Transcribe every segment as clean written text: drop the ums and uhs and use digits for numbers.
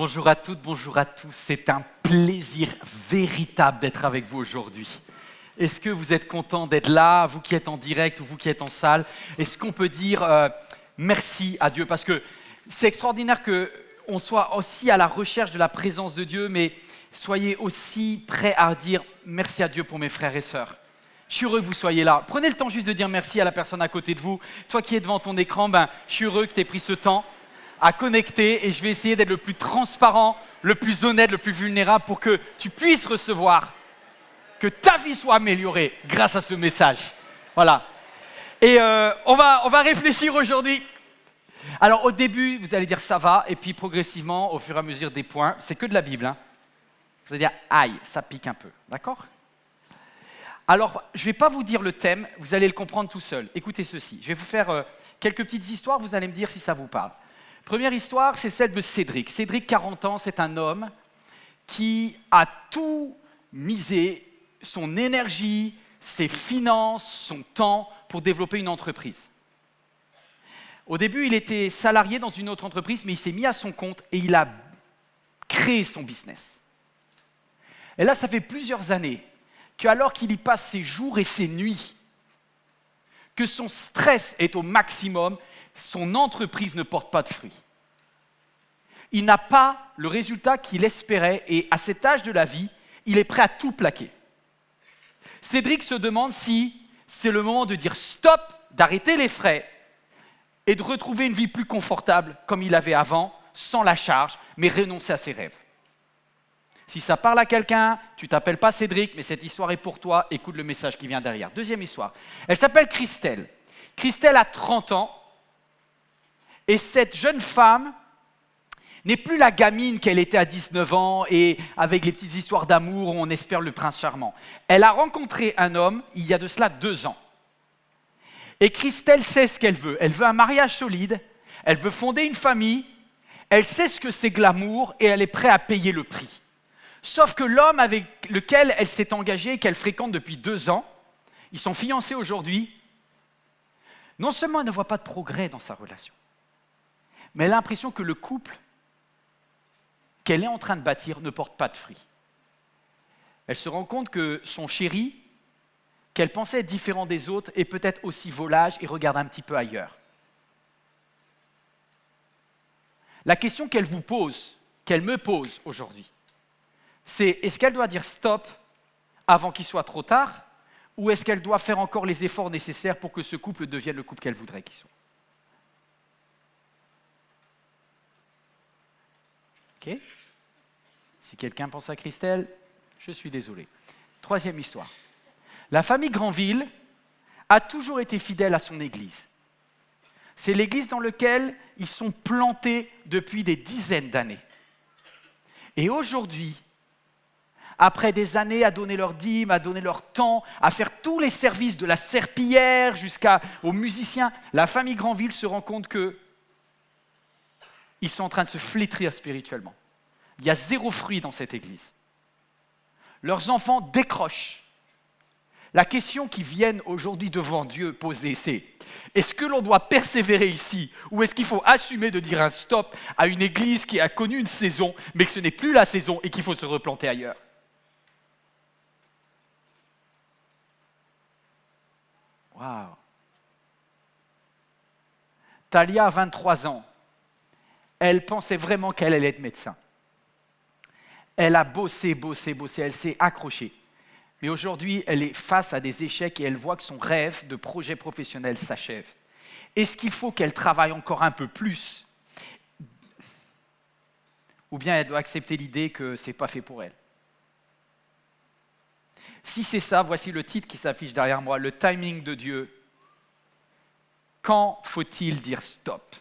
Bonjour à toutes, bonjour à tous. C'est un plaisir véritable d'être avec vous aujourd'hui. Est-ce que vous êtes contents d'être là, vous qui êtes en direct ou vous qui êtes en salle? Est-ce qu'on peut dire merci à Dieu? Parce que c'est extraordinaire qu'on soit aussi à la recherche de la présence de Dieu, mais soyez aussi prêts à dire merci à Dieu pour mes frères et sœurs. Je suis heureux que vous soyez là. Prenez le temps juste de dire merci à la personne à côté de vous. Toi qui es devant ton écran, je suis heureux que tu aies pris ce temps à connecter et je vais essayer d'être le plus transparent, le plus honnête, le plus vulnérable pour que tu puisses recevoir, que ta vie soit améliorée grâce à ce message. Voilà. Et on va réfléchir aujourd'hui. Alors au début, vous allez dire ça va et puis progressivement, au fur et à mesure des points, c'est que de la Bible. Vous allez dire aïe, ça pique un peu. D'accord ? Alors, je ne vais pas vous dire le thème, vous allez le comprendre tout seul. Écoutez ceci, je vais vous faire quelques petites histoires, vous allez me dire si ça vous parle. Première histoire, c'est celle de Cédric. Cédric, 40 ans, c'est un homme qui a tout misé, son énergie, ses finances, son temps pour développer une entreprise. Au début, il était salarié dans une autre entreprise, mais il s'est mis à son compte et il a créé son business. Et là, ça fait plusieurs années qu'alors qu'il y passe ses jours et ses nuits, que son stress est au maximum, son entreprise ne porte pas de fruits. Il n'a pas le résultat qu'il espérait et à cet âge de la vie, il est prêt à tout plaquer. Cédric se demande si c'est le moment de dire stop, d'arrêter les frais et de retrouver une vie plus confortable comme il avait avant, sans la charge, mais renoncer à ses rêves. Si ça parle à quelqu'un, tu ne t'appelles pas Cédric, mais cette histoire est pour toi, écoute le message qui vient derrière. Deuxième histoire, elle s'appelle Christelle. Christelle a 30 ans et cette jeune femme n'est plus la gamine qu'elle était à 19 ans et avec les petites histoires d'amour où on espère le prince charmant. Elle a rencontré un homme il y a de cela 2 ans. Et Christelle sait ce qu'elle veut. Elle veut un mariage solide, elle veut fonder une famille, elle sait ce que c'est que l'amour et elle est prête à payer le prix. Sauf que l'homme avec lequel elle s'est engagée et qu'elle fréquente depuis 2 ans, ils sont fiancés aujourd'hui, non seulement elle ne voit pas de progrès dans sa relation, mais elle a l'impression que le couple qu'elle est en train de bâtir ne porte pas de fruits. Elle se rend compte que son chéri, qu'elle pensait être différent des autres, est peut-être aussi volage et regarde un petit peu ailleurs. La question qu'elle vous pose, qu'elle me pose aujourd'hui, c'est est-ce qu'elle doit dire stop avant qu'il soit trop tard ou est-ce qu'elle doit faire encore les efforts nécessaires pour que ce couple devienne le couple qu'elle voudrait qu'il soit? Ok? Si quelqu'un pense à Christelle, je suis désolé. Troisième histoire. La famille Granville a toujours été fidèle à son église. C'est l'église dans laquelle ils sont plantés depuis des dizaines d'années. Et aujourd'hui, après des années à donner leur dîme, à donner leur temps, à faire tous les services de la serpillière jusqu'aux musiciens, la famille Granville se rend compte qu'ils sont en train de se flétrir spirituellement. Il y a 0 fruit dans cette église. Leurs enfants décrochent. La question qui viennent aujourd'hui devant Dieu poser, c'est est-ce que l'on doit persévérer ici ou est-ce qu'il faut assumer de dire un stop à une église qui a connu une saison, mais que ce n'est plus la saison et qu'il faut se replanter ailleurs? Waouh! Talia a 23 ans. Elle pensait vraiment qu'elle allait être médecin. Elle a bossé, elle s'est accrochée. Mais aujourd'hui, elle est face à des échecs et elle voit que son rêve de projet professionnel s'achève. Est-ce qu'il faut qu'elle travaille encore un peu plus? Ou bien elle doit accepter l'idée que ce n'est pas fait pour elle? Si c'est ça, voici le titre qui s'affiche derrière moi, le timing de Dieu. Quand faut-il dire stop?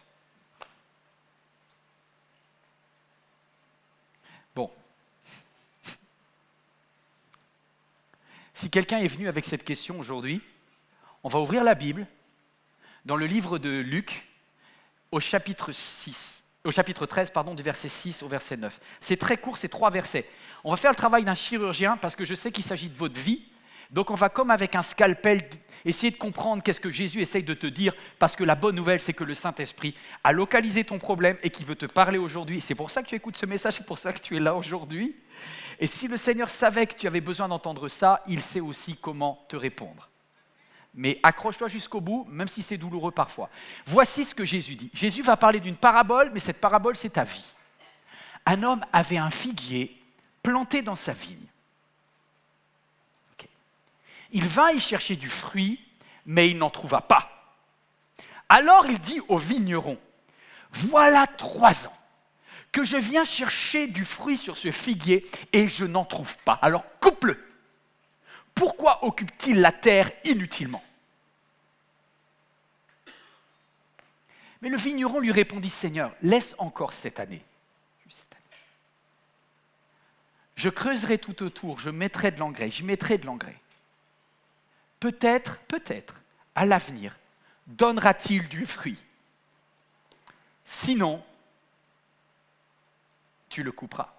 Bon. Si quelqu'un est venu avec cette question aujourd'hui, on va ouvrir la Bible dans le livre de Luc au chapitre 13, du verset 6 au verset 9. C'est très court, c'est 3 versets. On va faire le travail d'un chirurgien parce que je sais qu'il s'agit de votre vie, Donc on va comme avec un scalpel essayer de comprendre qu'est-ce que Jésus essaye de te dire, parce que la bonne nouvelle, c'est que le Saint-Esprit a localisé ton problème et qu'il veut te parler aujourd'hui. C'est pour ça que tu écoutes ce message, c'est pour ça que tu es là aujourd'hui. Et si le Seigneur savait que tu avais besoin d'entendre ça, il sait aussi comment te répondre. Mais accroche-toi jusqu'au bout, même si c'est douloureux parfois. Voici ce que Jésus dit. Jésus va parler d'une parabole, mais cette parabole, c'est ta vie. Un homme avait un figuier planté dans sa vigne. Il vint y chercher du fruit, mais il n'en trouva pas. Alors il dit au vigneron, « Voilà 3 ans que je viens chercher du fruit sur ce figuier et je n'en trouve pas. Alors coupe-le. Pourquoi occupe-t-il la terre inutilement ?» Mais le vigneron lui répondit, « Seigneur, laisse encore cette année. Je creuserai tout autour, je mettrai de l'engrais, j'y mettrai de l'engrais. Peut-être, à l'avenir, donnera-t-il du fruit. Sinon, tu le couperas. »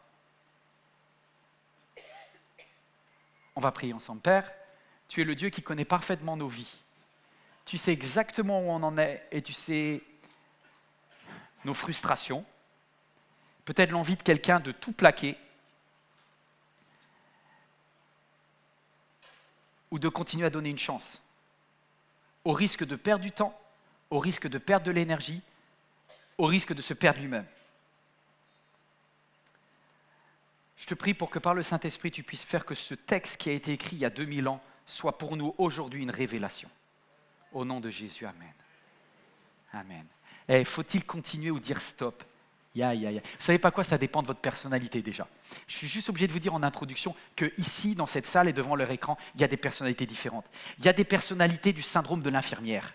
On va prier ensemble. Père, tu es le Dieu qui connaît parfaitement nos vies. Tu sais exactement où on en est et tu sais nos frustrations. Peut-être l'envie de quelqu'un de tout plaquer ou de continuer à donner une chance, au risque de perdre du temps, au risque de perdre de l'énergie, au risque de se perdre lui-même. Je te prie pour que par le Saint-Esprit, tu puisses faire que ce texte qui a été écrit il y a 2000 ans soit pour nous aujourd'hui une révélation. Au nom de Jésus, Amen. Amen. Et faut-il continuer ou dire stop ? Vous savez pas quoi, ça dépend de votre personnalité déjà. Je suis juste obligé de vous dire en introduction que ici, dans cette salle et devant leur écran, il y a des personnalités différentes. Il y a des personnalités du syndrome de l'infirmière.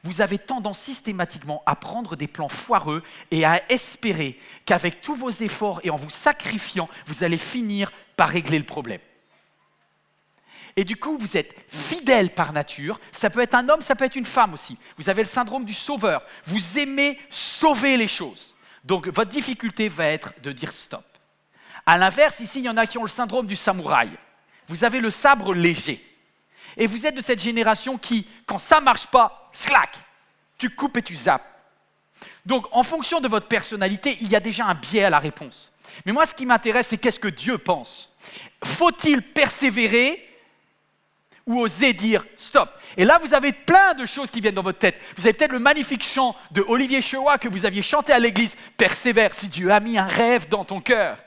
Vous avez tendance systématiquement à prendre des plans foireux et à espérer qu'avec tous vos efforts et en vous sacrifiant, vous allez finir par régler le problème. Et du coup, vous êtes fidèle par nature. Ça peut être un homme, ça peut être une femme aussi. Vous avez le syndrome du sauveur. Vous aimez sauver les choses. Donc, votre difficulté va être de dire stop. À l'inverse, ici, il y en a qui ont le syndrome du samouraï. Vous avez le sabre léger. Et vous êtes de cette génération qui, quand ça ne marche pas, slack, tu coupes et tu zappes. Donc, en fonction de votre personnalité, il y a déjà un biais à la réponse. Mais moi, ce qui m'intéresse, c'est qu'est-ce que Dieu pense. Faut-il persévérer ou oser dire stop? Et là, vous avez plein de choses qui viennent dans votre tête. Vous avez peut-être le magnifique chant de Olivier Chewa que vous aviez chanté à l'église. Persévère, si Dieu a mis un rêve dans ton cœur,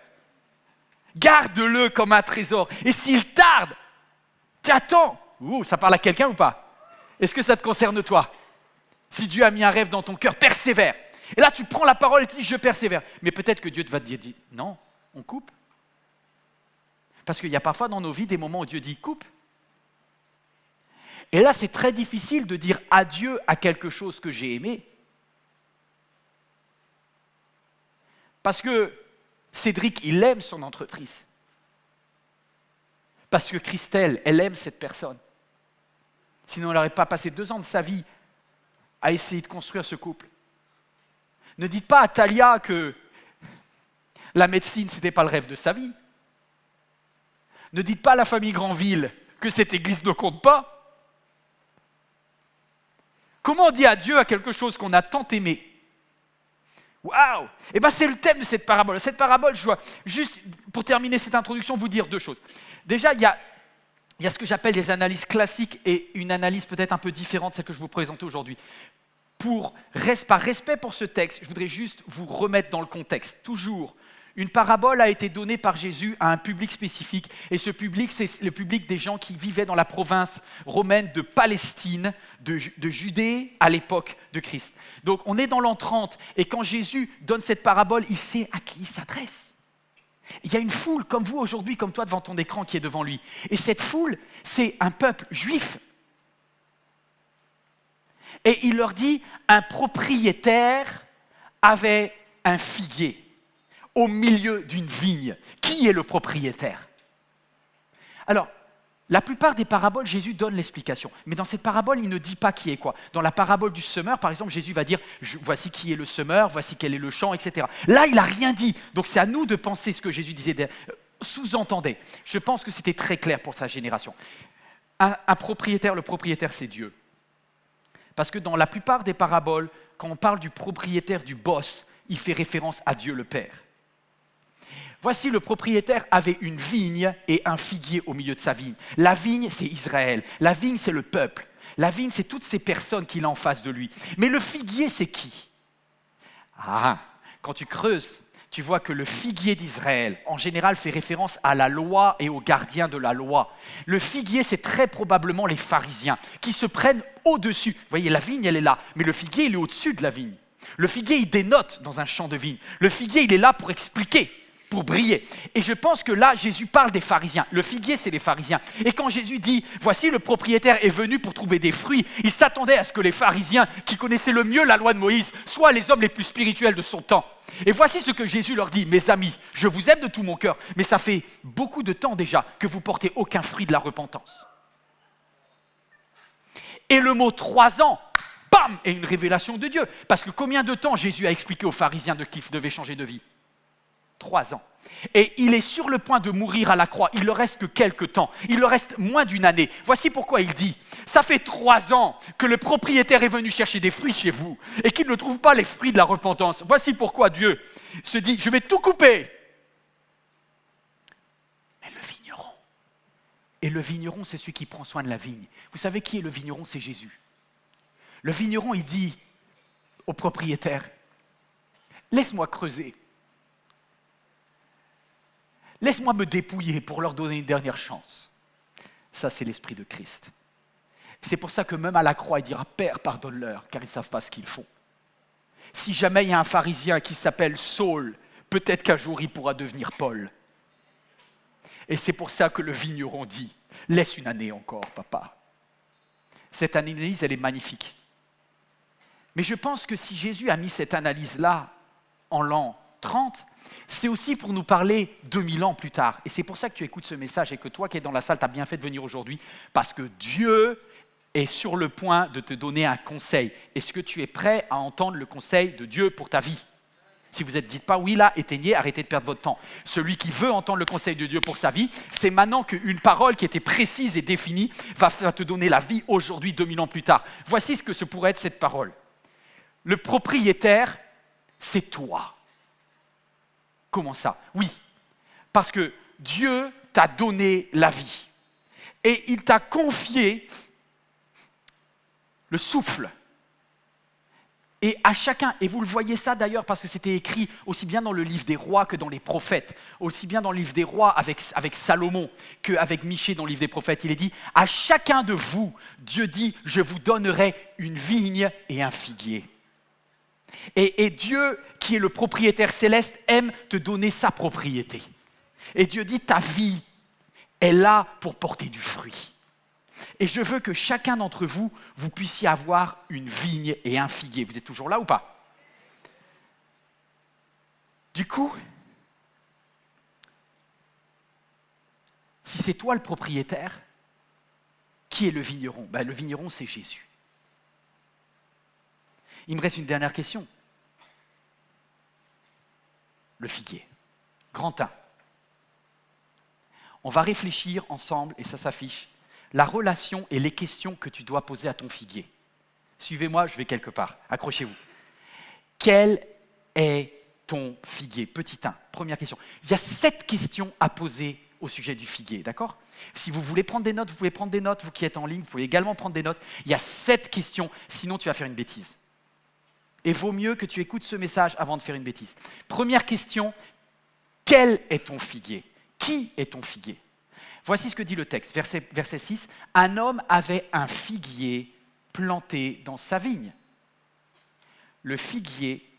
garde-le comme un trésor. Et s'il tarde, t'attends. Ça parle à quelqu'un ou pas? Est-ce que ça te concerne toi? Si Dieu a mis un rêve dans ton cœur, persévère. Et là, tu prends la parole et tu dis, je persévère. Mais peut-être que Dieu va te dire, non, on coupe. Parce qu'il y a parfois dans nos vies des moments où Dieu dit, coupe. Et là, c'est très difficile de dire adieu à quelque chose que j'ai aimé. Parce que Cédric, il aime son entreprise. Parce que Christelle, elle aime cette personne. Sinon, elle n'aurait pas passé 2 ans de sa vie à essayer de construire ce couple. Ne dites pas à Talia que la médecine, ce n'était pas le rêve de sa vie. Ne dites pas à la famille Granville que cette église ne compte pas. Comment on dit adieu à quelque chose qu'on a tant aimé? Waouh! Eh bien, c'est le thème de cette parabole. Cette parabole, je dois juste, pour terminer cette introduction, vous dire 2 choses. Déjà, il y a ce que j'appelle des analyses classiques et une analyse peut-être un peu différente, celle que je vous présente aujourd'hui. Par respect pour ce texte, je voudrais juste vous remettre dans le contexte. Toujours, une parabole a été donnée par Jésus à un public spécifique, et ce public, c'est le public des gens qui vivaient dans la province romaine de Palestine, de Judée à l'époque de Christ. Donc on est dans l'an 30, et quand Jésus donne cette parabole, il sait à qui il s'adresse. Il y a une foule comme vous aujourd'hui, comme toi devant ton écran qui est devant lui. Et cette foule, c'est un peuple juif. Et il leur dit, un propriétaire avait un figuier au milieu d'une vigne. Qui est le propriétaire? Alors, la plupart des paraboles, Jésus donne l'explication. Mais dans cette parabole, il ne dit pas qui est quoi. Dans la parabole du semeur, par exemple, Jésus va dire « Voici qui est le semeur, voici quel est le champ, etc. » Là, il n'a rien dit. Donc, c'est à nous de penser ce que Jésus disait. sous-entendait. Je pense que c'était très clair pour sa génération. Un propriétaire, le propriétaire, c'est Dieu. Parce que dans la plupart des paraboles, quand on parle du propriétaire, du boss, il fait référence à Dieu le Père. Voici, le propriétaire avait une vigne et un figuier au milieu de sa vigne. La vigne, c'est Israël. La vigne, c'est le peuple. La vigne, c'est toutes ces personnes qu'il a en face de lui. Mais le figuier, c'est qui? Quand tu creuses, tu vois que le figuier d'Israël, en général, fait référence à la loi et aux gardiens de la loi. Le figuier, c'est très probablement les pharisiens qui se prennent au-dessus. Vous voyez, la vigne, elle est là, mais le figuier, il est au-dessus de la vigne. Le figuier, il dénote dans un champ de vigne. Le figuier, il est là pour expliquer, pour briller. Et je pense que là, Jésus parle des pharisiens. Le figuier, c'est les pharisiens. Et quand Jésus dit, voici le propriétaire est venu pour trouver des fruits, il s'attendait à ce que les pharisiens, qui connaissaient le mieux la loi de Moïse, soient les hommes les plus spirituels de son temps. Et voici ce que Jésus leur dit, mes amis, je vous aime de tout mon cœur, mais ça fait beaucoup de temps déjà que vous portez aucun fruit de la repentance. Et le mot 3 ans, bam, est une révélation de Dieu. Parce que combien de temps Jésus a expliqué aux pharisiens qu'ils devaient changer de vie? 3 ans. Et il est sur le point de mourir à la croix. Il ne leur reste que quelques temps. Il leur reste moins d'une année. Voici pourquoi il dit, ça fait 3 ans que le propriétaire est venu chercher des fruits chez vous et qu'il ne trouve pas les fruits de la repentance. Voici pourquoi Dieu se dit, je vais tout couper. Mais le vigneron. Et le vigneron, c'est celui qui prend soin de la vigne. Vous savez qui est le vigneron? C'est Jésus. Le vigneron, il dit au propriétaire, laisse-moi creuser. Laisse-moi me dépouiller pour leur donner une dernière chance. Ça, c'est l'esprit de Christ. C'est pour ça que même à la croix, il dira, Père, pardonne-leur, car ils ne savent pas ce qu'ils font. Si jamais il y a un pharisien qui s'appelle Saul, peut-être qu'un jour il pourra devenir Paul. Et c'est pour ça que le vigneron dit, laisse une année encore, papa. Cette analyse, elle est magnifique. Mais je pense que si Jésus a mis cette analyse-là en l'an 30, c'est aussi pour nous parler 2000 ans plus tard. Et c'est pour ça que tu écoutes ce message et que toi qui es dans la salle, tu as bien fait de venir aujourd'hui, parce que Dieu est sur le point de te donner un conseil. Est-ce que tu es prêt à entendre le conseil de Dieu pour ta vie? Si vous êtes, dites pas oui là, éteignez, arrêtez de perdre votre temps. Celui qui veut entendre le conseil de Dieu pour sa vie, c'est maintenant qu'une parole qui était précise et définie va te donner la vie aujourd'hui, 2000 ans plus tard. Voici ce que ce pourrait être cette parole. Le propriétaire, c'est toi. Comment ça? Oui, parce que Dieu t'a donné la vie et il t'a confié le souffle. Et à chacun, et vous le voyez ça d'ailleurs parce que c'était écrit aussi bien dans le livre des rois que dans les prophètes, aussi bien dans le livre des rois avec Salomon qu'avec Michée dans le livre des prophètes, il est dit, à chacun de vous, Dieu dit, je vous donnerai une vigne et un figuier. Et Dieu, qui est le propriétaire céleste, aime te donner sa propriété. Et Dieu dit, ta vie est là pour porter du fruit. Et je veux que chacun d'entre vous, vous puissiez avoir une vigne et un figuier. Vous êtes toujours là ou pas? Du coup, si c'est toi le propriétaire, qui est le vigneron? Le vigneron, c'est Jésus. Il me reste une dernière question. Le figuier. Grand 1. On va réfléchir ensemble, et ça s'affiche, la relation et les questions que tu dois poser à ton figuier. Suivez-moi, je vais quelque part. Accrochez-vous. Quel est ton figuier? Petit 1, première question. Il y a 7 questions à poser au sujet du figuier, d'accord? Si vous voulez prendre des notes, vous pouvez prendre des notes. Vous qui êtes en ligne, vous pouvez également prendre des notes. Il y a 7 questions, sinon tu vas faire une bêtise. Et vaut mieux que tu écoutes ce message avant de faire une bêtise. Première question, quel est ton figuier? Qui est ton figuier? Voici ce que dit le texte, verset 6. Un homme avait un figuier planté dans sa vigne. Le figuier,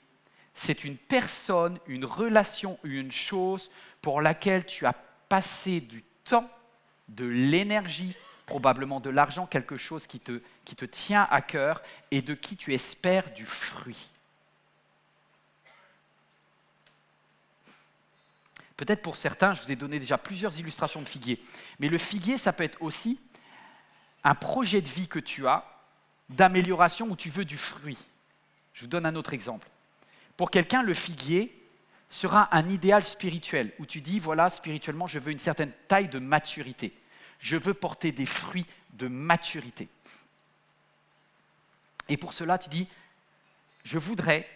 c'est une personne, une relation, une chose pour laquelle tu as passé du temps, de l'énergie, probablement de l'argent, quelque chose qui te tient à cœur et de qui tu espères du fruit. Peut-être pour certains, je vous ai donné déjà plusieurs illustrations de figuier, mais le figuier, ça peut être aussi un projet de vie que tu as, d'amélioration où tu veux du fruit. Je vous donne un autre exemple. Pour quelqu'un, le figuier, sera un idéal spirituel, où tu dis, voilà, spirituellement, je veux une certaine taille de maturité. Je veux porter des fruits de maturité. Et pour cela, tu dis, je voudrais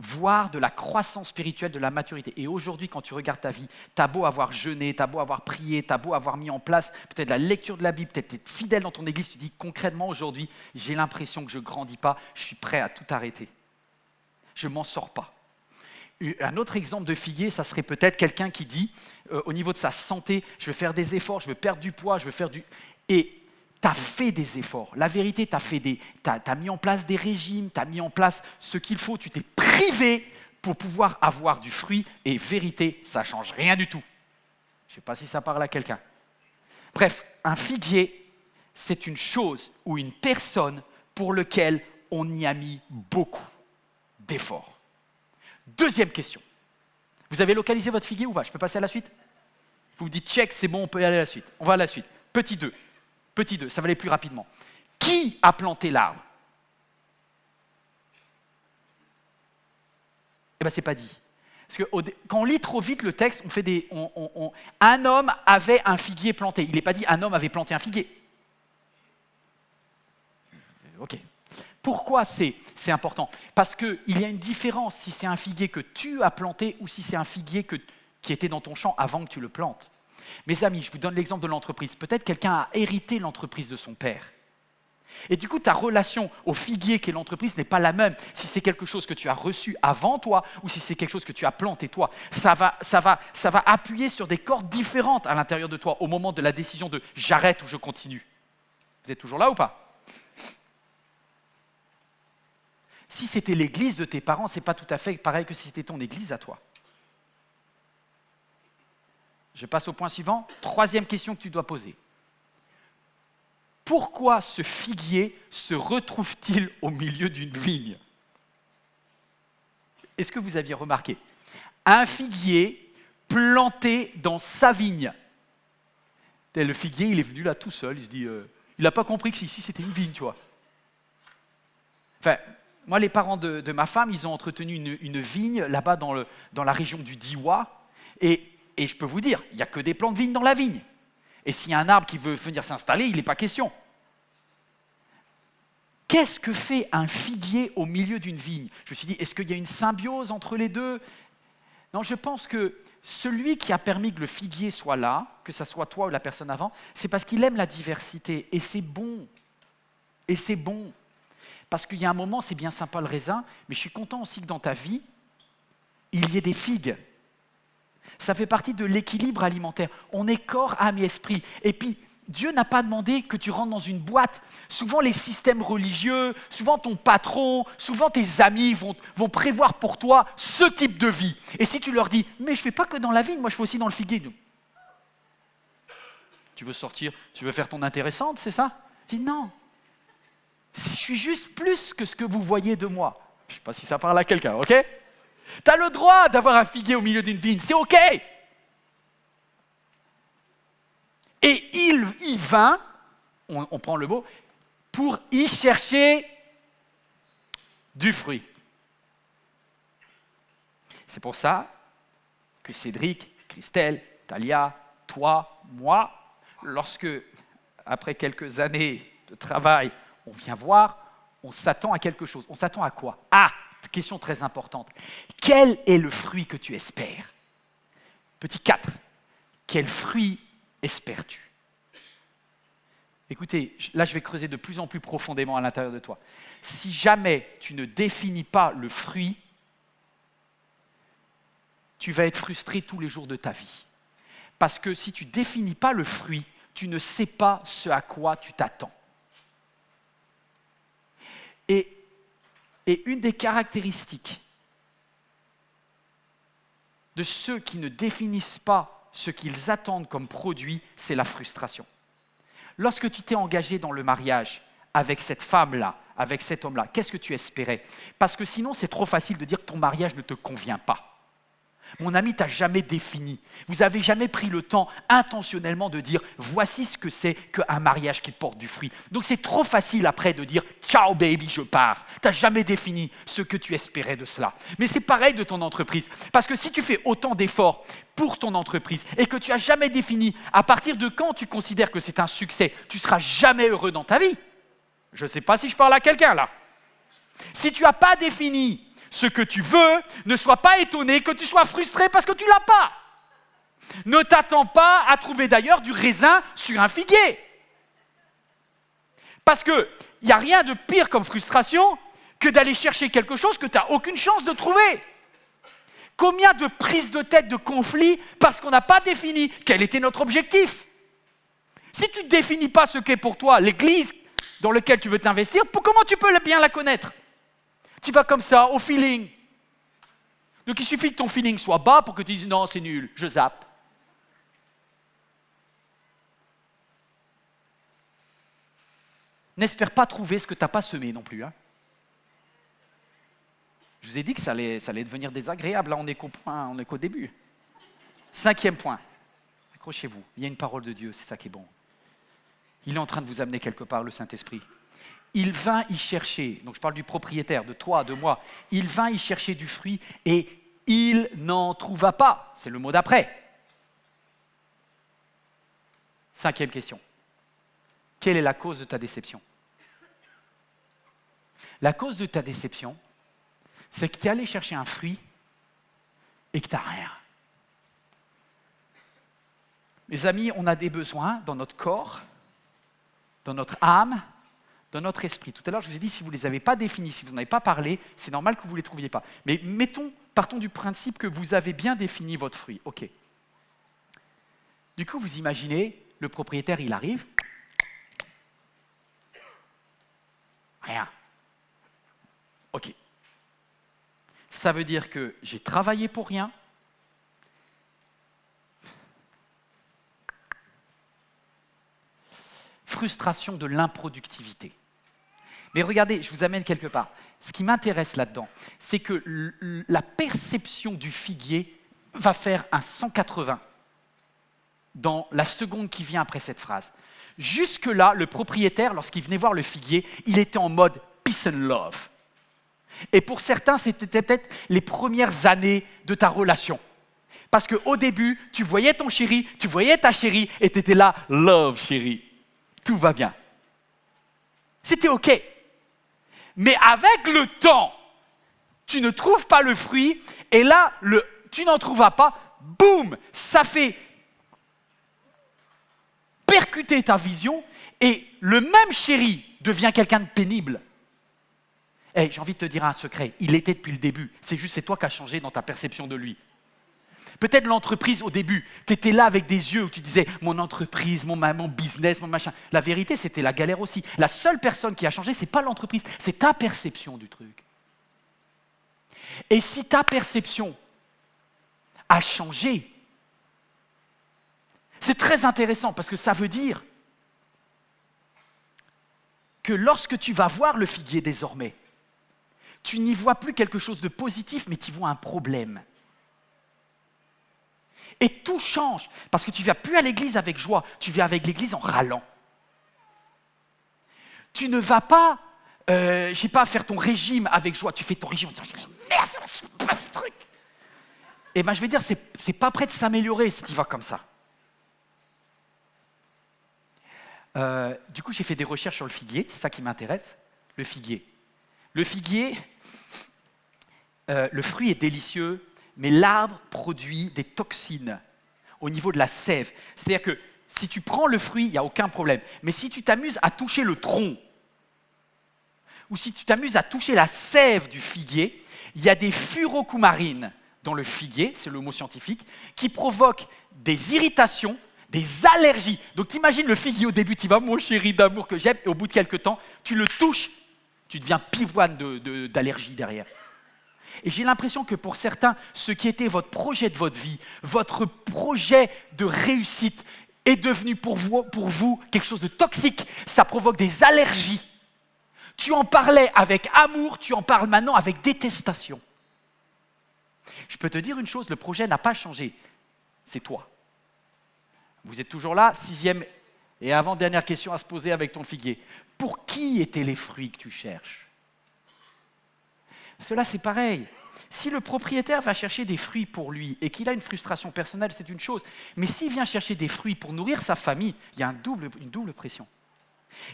voir de la croissance spirituelle, de la maturité. Et aujourd'hui, quand tu regardes ta vie, tu as beau avoir jeûné, tu as beau avoir prié, tu as beau avoir mis en place peut-être la lecture de la Bible, peut-être être fidèle dans ton église, tu dis concrètement aujourd'hui, j'ai l'impression que je ne grandis pas, je suis prêt à tout arrêter. Je ne m'en sors pas. Un autre exemple de figuier, ça serait peut-être quelqu'un qui dit, au niveau de sa santé, je veux faire des efforts, je veux perdre du poids, je veux faire du... Et tu as fait des efforts. La vérité, tu as mis en place des régimes, tu as mis en place ce qu'il faut, tu t'es privé pour pouvoir avoir du fruit. Et vérité, ça ne change rien du tout. Je ne sais pas si ça parle à quelqu'un. Bref, un figuier, c'est une chose ou une personne pour laquelle on y a mis beaucoup d'efforts. Deuxième question. Vous avez localisé votre figuier ou pas? Je peux passer à la suite? Vous vous dites check, c'est bon, on peut y aller à la suite. On va à la suite. Petit 2. Petit 2, ça va aller plus rapidement. Qui a planté l'arbre? Eh bien, ce n'est pas dit. Parce que quand on lit trop vite le texte, on fait un homme avait un figuier planté. Il n'est pas dit un homme avait planté un figuier. Ok. Pourquoi c'est important? Parce qu'il y a une différence si c'est un figuier que tu as planté ou si c'est un figuier qui était dans ton champ avant que tu le plantes. Mes amis, je vous donne l'exemple de l'entreprise. Peut-être quelqu'un a hérité l'entreprise de son père. Et du coup, ta relation au figuier qu'est l'entreprise n'est pas la même si c'est quelque chose que tu as reçu avant toi ou si c'est quelque chose que tu as planté toi. Ça va appuyer sur des cordes différentes à l'intérieur de toi au moment de la décision de « j'arrête » ou « je continue ». Vous êtes toujours là ou pas? Si c'était l'église de tes parents, ce n'est pas tout à fait pareil que si c'était ton église à toi. Je passe au point suivant. Troisième question que tu dois poser. Pourquoi ce figuier se retrouve-t-il au milieu d'une vigne? Est-ce que vous aviez remarqué? Un figuier planté dans sa vigne. Et le figuier, il est venu là tout seul. Il se dit, il n'a pas compris que ici c'était une vigne, tu vois. Enfin, moi, les parents de ma femme, ils ont entretenu une vigne là-bas dans la région du Diois. Et je peux vous dire, il n'y a que des plants de vigne dans la vigne. Et s'il y a un arbre qui veut venir s'installer, il n'est pas question. Qu'est-ce que fait un figuier au milieu d'une vigne? Je me suis dit, est-ce qu'il y a une symbiose entre les deux? Non, je pense que celui qui a permis que le figuier soit là, que ce soit toi ou la personne avant, c'est parce qu'il aime la diversité. Et c'est bon. Et c'est bon. Parce qu'il y a un moment, c'est bien sympa le raisin, mais je suis content aussi que dans ta vie, il y ait des figues. Ça fait partie de l'équilibre alimentaire. On est corps, âme et esprit. Et puis, Dieu n'a pas demandé que tu rentres dans une boîte. Souvent, les systèmes religieux, souvent ton patron, souvent tes amis vont prévoir pour toi ce type de vie. Et si tu leur dis, mais je ne fais pas que dans la vigne, moi je fais aussi dans le figuier. Tu veux sortir, tu veux faire ton intéressante, c'est ça? Je dis non. Je suis juste plus que ce que vous voyez de moi. Je ne sais pas si ça parle à quelqu'un, ok? Tu as le droit d'avoir un figuier au milieu d'une vigne, c'est ok. Et il y vint, on prend le mot, pour y chercher du fruit. C'est pour ça que Cédric, Christelle, Talia, toi, moi, lorsque, après quelques années de travail, on vient voir, on s'attend à quelque chose. On s'attend à quoi? Ah, question très importante. Quel est le fruit que tu espères? Petit 4. Quel fruit espères-tu? Écoutez, là je vais creuser de plus en plus profondément à l'intérieur de toi. Si jamais tu ne définis pas le fruit, tu vas être frustré tous les jours de ta vie. Parce que si tu ne définis pas le fruit, tu ne sais pas ce à quoi tu t'attends. Et une des caractéristiques de ceux qui ne définissent pas ce qu'ils attendent comme produit, c'est la frustration. Lorsque tu t'es engagé dans le mariage avec cette femme-là, avec cet homme-là, qu'est-ce que tu espérais? Parce que sinon, c'est trop facile de dire que ton mariage ne te convient pas. Mon ami, tu n'as jamais défini. Vous n'avez jamais pris le temps intentionnellement de dire voici ce que c'est qu'un mariage qui porte du fruit. Donc c'est trop facile après de dire ciao baby, je pars. Tu n'as jamais défini ce que tu espérais de cela. Mais c'est pareil de ton entreprise. Parce que si tu fais autant d'efforts pour ton entreprise et que tu n'as jamais défini à partir de quand tu considères que c'est un succès, tu ne seras jamais heureux dans ta vie. Je ne sais pas si je parle à quelqu'un là. Si tu n'as pas défini ce que tu veux, ne sois pas étonné que tu sois frustré parce que tu ne l'as pas. Ne t'attends pas à trouver d'ailleurs du raisin sur un figuier. Parce qu'il n'y a rien de pire comme frustration que d'aller chercher quelque chose que tu n'as aucune chance de trouver. Combien de prises de tête, de conflits, parce qu'on n'a pas défini quel était notre objectif. Si tu ne définis pas ce qu'est pour toi l'église dans laquelle tu veux t'investir, comment tu peux bien la connaître ? Tu vas comme ça, au feeling. Donc il suffit que ton feeling soit bas pour que tu dises non, c'est nul, je zappe. N'espère pas trouver ce que tu n'as pas semé non plus. Hein. Je vous ai dit que ça allait devenir désagréable. Là, on n'est qu'au début. 5e point. Accrochez-vous. Il y a une parole de Dieu, c'est ça qui est bon. Il est en train de vous amener quelque part, le Saint-Esprit. Il vint y chercher, donc je parle du propriétaire, de toi, de moi, il vint y chercher du fruit et il n'en trouva pas. C'est le mot d'après. 5e question. Quelle est la cause de ta déception ? La cause de ta déception, c'est que tu es allé chercher un fruit et que tu n'as rien. Mes amis, on a des besoins dans notre corps, dans notre âme, dans notre esprit. Tout à l'heure, je vous ai dit, si vous ne les avez pas définis, si vous n'en avez pas parlé, c'est normal que vous ne les trouviez pas. Mais partons du principe que vous avez bien défini votre fruit. OK. Du coup, vous imaginez, le propriétaire, il arrive. Rien. OK. Ça veut dire que j'ai travaillé pour rien. Frustration de l'improductivité. Mais regardez, je vous amène quelque part. Ce qui m'intéresse là-dedans, c'est que la perception du figuier va faire un 180 dans la seconde qui vient après cette phrase. Jusque-là, le propriétaire, lorsqu'il venait voir le figuier, il était en mode peace and love. Et pour certains, c'était peut-être les premières années de ta relation. Parce qu'au début, tu voyais ton chéri, tu voyais ta chérie, et tu étais là, love chérie. Tout va bien. C'était OK. Mais avec le temps, tu ne trouves pas le fruit, et là, tu n'en trouves pas, boum, ça fait percuter ta vision, et le même chéri devient quelqu'un de pénible. Hey, j'ai envie de te dire un secret, il l'était depuis le début, c'est toi qui as changé dans ta perception de lui. Peut-être l'entreprise au début, tu étais là avec des yeux où tu disais « mon entreprise, mon business, mon machin ». La vérité, c'était la galère aussi. La seule personne qui a changé, ce n'est pas l'entreprise, c'est ta perception du truc. Et si ta perception a changé, c'est très intéressant parce que ça veut dire que lorsque tu vas voir le figuier désormais, tu n'y vois plus quelque chose de positif, mais tu vois un problème. Et tout change, parce que tu ne viens plus à l'église avec joie, tu viens avec l'église en râlant. Tu ne vas pas, faire ton régime avec joie, tu fais ton régime en disant « merde, ça va pas ce truc !» Eh bien, je vais dire, c'est pas prêt de s'améliorer si tu vas comme ça. Du coup, j'ai fait des recherches sur le figuier, c'est ça qui m'intéresse, le figuier. Le figuier, le fruit est délicieux, mais l'arbre produit des toxines au niveau de la sève. C'est-à-dire que si tu prends le fruit, il n'y a aucun problème. Mais si tu t'amuses à toucher le tronc, ou si tu t'amuses à toucher la sève du figuier, il y a des furocoumarines dans le figuier, c'est le mot scientifique, qui provoquent des irritations, des allergies. Donc t'imagines le figuier au début, tu vas mon chéri d'amour que j'aime, et au bout de quelques temps, tu le touches, tu deviens pivoine d'allergie derrière. Et j'ai l'impression que pour certains, ce qui était votre projet de votre vie, votre projet de réussite, est devenu pour vous quelque chose de toxique. Ça provoque des allergies. Tu en parlais avec amour, tu en parles maintenant avec détestation. Je peux te dire une chose, le projet n'a pas changé. C'est toi. Vous êtes toujours là, 6e et avant-dernière question à se poser avec ton figuier. Pour qui étaient les fruits que tu cherches? Parce que là, c'est pareil. Si le propriétaire va chercher des fruits pour lui et qu'il a une frustration personnelle, c'est une chose. Mais s'il vient chercher des fruits pour nourrir sa famille, il y a une double pression.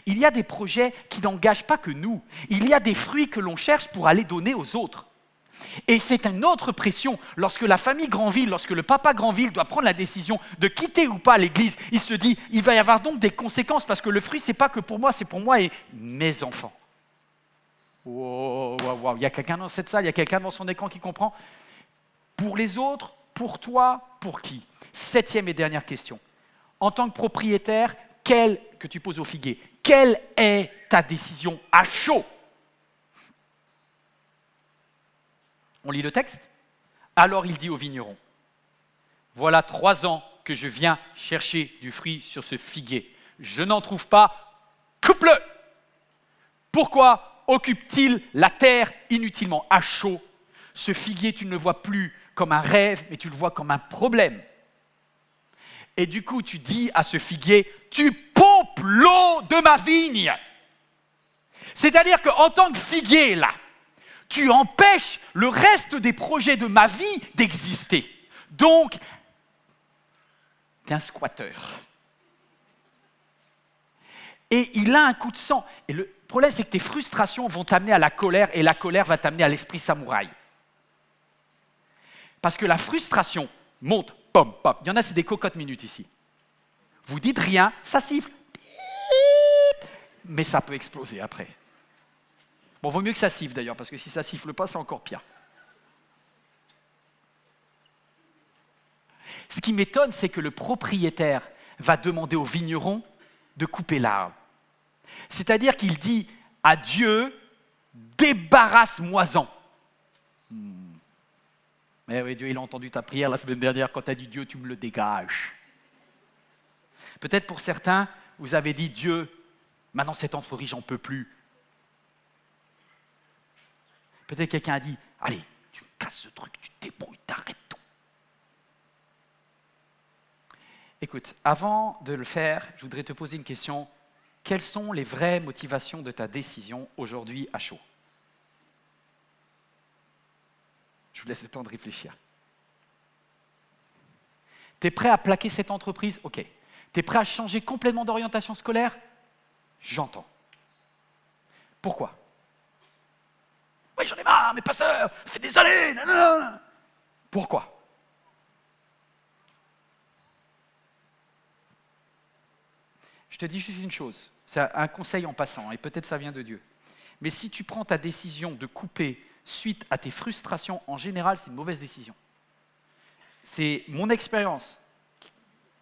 Il y a des projets qui n'engagent pas que nous. Il y a des fruits que l'on cherche pour aller donner aux autres. Et c'est une autre pression. Lorsque la famille Granville, lorsque le papa Granville doit prendre la décision de quitter ou pas l'église, il se dit, il va y avoir donc des conséquences parce que le fruit, c'est pas que pour moi, c'est pour moi et mes enfants. Wow, wow, wow. Il y a quelqu'un dans cette salle, il y a quelqu'un devant son écran qui comprend. Pour les autres, pour toi, pour qui? 7e et dernière question. En tant que propriétaire, que tu poses au figuier, quelle est ta décision à chaud? On lit le texte? Alors il dit au vigneron, voilà 3 ans que je viens chercher du fruit sur ce figuier. Je n'en trouve pas, coupe-le! Pourquoi occupe-t-il la terre inutilement? À chaud, ce figuier, tu ne le vois plus comme un rêve, mais tu le vois comme un problème. Et du coup, tu dis à ce figuier, tu pompes l'eau de ma vigne. C'est-à-dire qu'en tant que figuier, là, tu empêches le reste des projets de ma vie d'exister. Donc, tu es un squatteur. Et il a un coup de sang. Et le problème, c'est que tes frustrations vont t'amener à la colère et la colère va t'amener à l'esprit samouraï. Parce que la frustration monte, pom, pom. Il y en a, c'est des cocottes minutes ici. Vous dites rien, ça siffle. Mais ça peut exploser après. Bon, vaut mieux que ça siffle d'ailleurs, parce que si ça siffle pas, c'est encore pire. Ce qui m'étonne, c'est que le propriétaire va demander au vigneron de couper l'arbre. C'est-à-dire qu'il dit à Dieu, débarrasse-moi-en. Mais oui, Dieu, il a entendu ta prière la semaine dernière quand tu as dit Dieu, tu me le dégages. Peut-être pour certains, vous avez dit Dieu, maintenant cette entreprise, j'en peux plus. Peut-être quelqu'un a dit, allez, tu me casses ce truc, tu te débrouilles, t'arrêtes tout. Écoute, avant de le faire, je voudrais te poser une question. Quelles sont les vraies motivations de ta décision aujourd'hui à chaud? Je vous laisse le temps de réfléchir. Tu es prêt à plaquer cette entreprise? Ok. Tu es prêt à changer complètement d'orientation scolaire? J'entends. Pourquoi? Oui, j'en ai marre, mes passeurs, ça fait des années, nanana. Pourquoi? Je te dis juste une chose, c'est un conseil en passant, et peut-être ça vient de Dieu. Mais si tu prends ta décision de couper suite à tes frustrations, en général, c'est une mauvaise décision. C'est mon expérience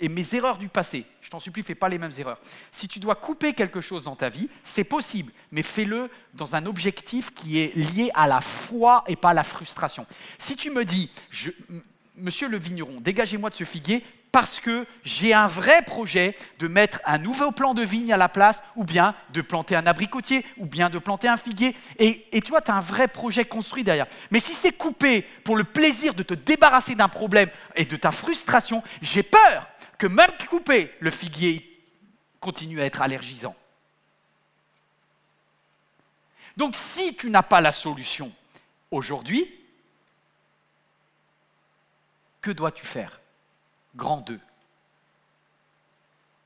et mes erreurs du passé. Je t'en supplie, fais pas les mêmes erreurs. Si tu dois couper quelque chose dans ta vie, c'est possible, mais fais-le dans un objectif qui est lié à la foi et pas à la frustration. Si tu me dis, monsieur le vigneron, dégagez-moi de ce figuier parce que j'ai un vrai projet de mettre un nouveau plan de vigne à la place, ou bien de planter un abricotier, ou bien de planter un figuier, et tu vois, tu as un vrai projet construit derrière. Mais si c'est coupé pour le plaisir de te débarrasser d'un problème et de ta frustration, j'ai peur que même coupé, le figuier continue à être allergisant. Donc si tu n'as pas la solution aujourd'hui, que dois-tu faire? Grand 2.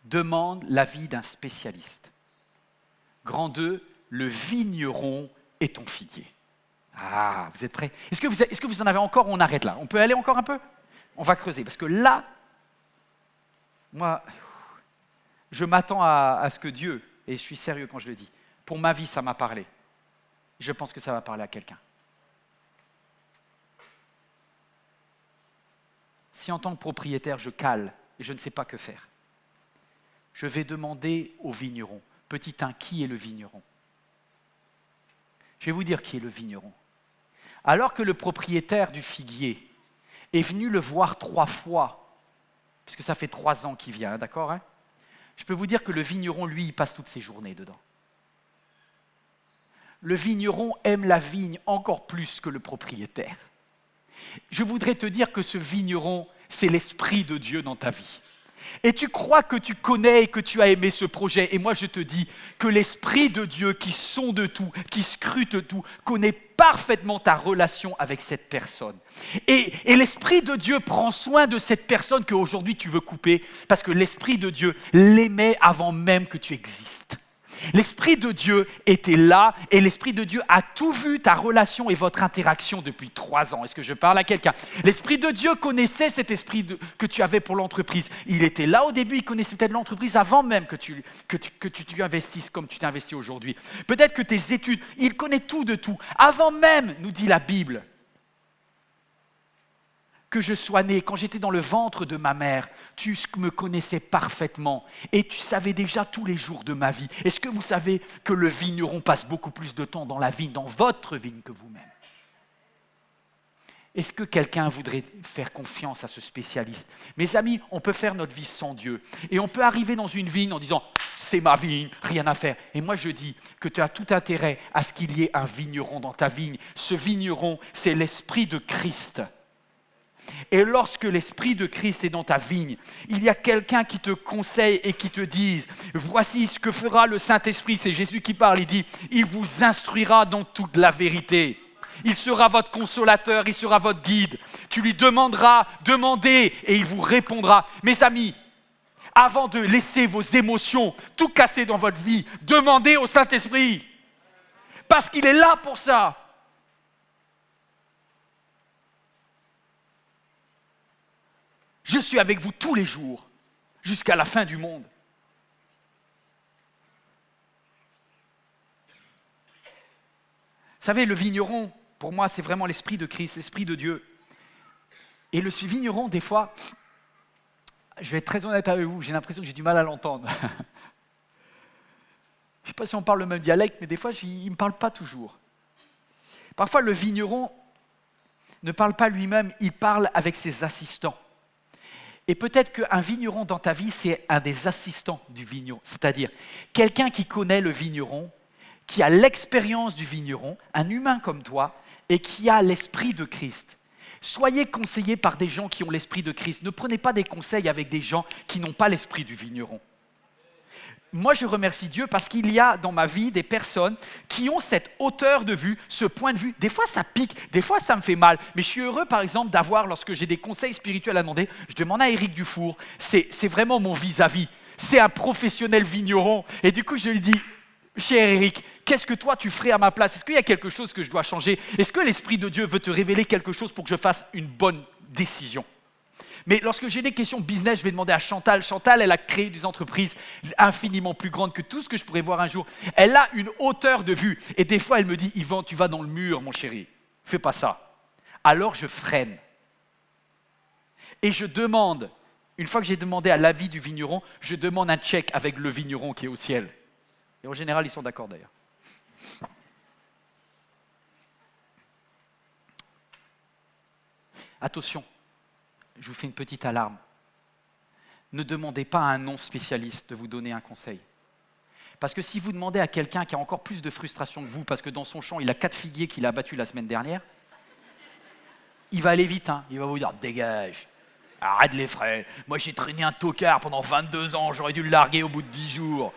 Demande l'avis d'un spécialiste. Grand 2, le vigneron est ton figuier. Ah, vous êtes prêts? Est-ce que vous en avez encore ou on arrête là? On peut aller encore un peu? On va creuser, parce que là, moi, je m'attends à ce que Dieu, et je suis sérieux quand je le dis, pour ma vie, ça m'a parlé. Je pense que ça va parler à quelqu'un. Si en tant que propriétaire, je cale et je ne sais pas que faire, je vais demander au vigneron, petit 1, qui est le vigneron? Je vais vous dire qui est le vigneron. Alors que le propriétaire du figuier est venu le voir 3 fois, puisque ça fait 3 ans qu'il vient, d'accord, hein? Je peux vous dire que le vigneron, lui, il passe toutes ses journées dedans. Le vigneron aime la vigne encore plus que le propriétaire. Je voudrais te dire que ce vigneron, c'est l'Esprit de Dieu dans ta vie. Et tu crois que tu connais et que tu as aimé ce projet. Et moi, je te dis que l'Esprit de Dieu qui sonde tout, qui scrute tout, connaît parfaitement ta relation avec cette personne. Et l'Esprit de Dieu prend soin de cette personne qu'aujourd'hui tu veux couper, parce que l'Esprit de Dieu l'aimait avant même que tu existes. L'Esprit de Dieu était là et l'Esprit de Dieu a tout vu ta relation et votre interaction depuis 3 ans. Est-ce que je parle à quelqu'un? L'Esprit de Dieu connaissait cet esprit que tu avais pour l'entreprise. Il était là au début, il connaissait peut-être l'entreprise avant même que tu investisses comme tu t'es investi aujourd'hui. Peut-être que tes études, il connaît tout de tout. Avant même, nous dit la Bible, que je sois né, quand j'étais dans le ventre de ma mère, tu me connaissais parfaitement et tu savais déjà tous les jours de ma vie. Est-ce que vous savez que le vigneron passe beaucoup plus de temps dans la vigne, dans votre vigne que vous-même? Est-ce que quelqu'un voudrait faire confiance à ce spécialiste? Mes amis, on peut faire notre vie sans Dieu et on peut arriver dans une vigne en disant « c'est ma vigne, rien à faire ». Et moi je dis que tu as tout intérêt à ce qu'il y ait un vigneron dans ta vigne. Ce vigneron, c'est l'Esprit de Christ. Et lorsque l'Esprit de Christ est dans ta vigne, il y a quelqu'un qui te conseille et qui te dise « Voici ce que fera le Saint-Esprit ». C'est Jésus qui parle, il dit « Il vous instruira dans toute la vérité ». Il sera votre consolateur, il sera votre guide. Tu lui demanderas, demandez et il vous répondra. Mes amis, avant de laisser vos émotions tout casser dans votre vie, demandez au Saint-Esprit. Parce qu'il est là pour ça. Je suis avec vous tous les jours, jusqu'à la fin du monde. Vous savez, le vigneron, pour moi, c'est vraiment l'Esprit de Christ, l'Esprit de Dieu. Et le vigneron, des fois, je vais être très honnête avec vous, j'ai l'impression que j'ai du mal à l'entendre. Je ne sais pas si on parle le même dialecte, mais des fois, il ne me parle pas toujours. Parfois, le vigneron ne parle pas lui-même, il parle avec ses assistants. Et peut-être qu'un vigneron dans ta vie, c'est un des assistants du vigneron, c'est-à-dire quelqu'un qui connaît le vigneron, qui a l'expérience du vigneron, un humain comme toi, et qui a l'Esprit de Christ. Soyez conseillés par des gens qui ont l'Esprit de Christ. Ne prenez pas des conseils avec des gens qui n'ont pas l'Esprit du vigneron. Moi, je remercie Dieu parce qu'il y a dans ma vie des personnes qui ont cette hauteur de vue, ce point de vue. Des fois, ça pique, des fois, ça me fait mal. Mais je suis heureux, par exemple, d'avoir, lorsque j'ai des conseils spirituels à demander, je demande à Éric Dufour. C'est vraiment mon vis-à-vis. C'est un professionnel vigneron. Et du coup, je lui dis, cher Éric, qu'est-ce que toi, tu ferais à ma place? Est-ce qu'il y a quelque chose que je dois changer? Est-ce que l'Esprit de Dieu veut te révéler quelque chose pour que je fasse une bonne décision? Mais lorsque j'ai des questions business, je vais demander à Chantal. Chantal, elle a créé des entreprises infiniment plus grandes que tout ce que je pourrais voir un jour. Elle a une hauteur de vue. Et des fois, elle me dit, Yvan, tu vas dans le mur, mon chéri. Fais pas ça. Alors, je freine. Et je demande, une fois que j'ai demandé à l'avis du vigneron, je demande un check avec le vigneron qui est au ciel. Et en général, ils sont d'accord d'ailleurs. Attention. Je vous fais une petite alarme. Ne demandez pas à un non-spécialiste de vous donner un conseil. Parce que si vous demandez à quelqu'un qui a encore plus de frustration que vous, parce que dans son champ, il a 4 figuiers qu'il a abattus la semaine dernière, il va aller vite. Il va vous dire « Dégage, arrête les frais. Moi, j'ai traîné un tocard pendant 22 ans, j'aurais dû le larguer au bout de 10 jours. »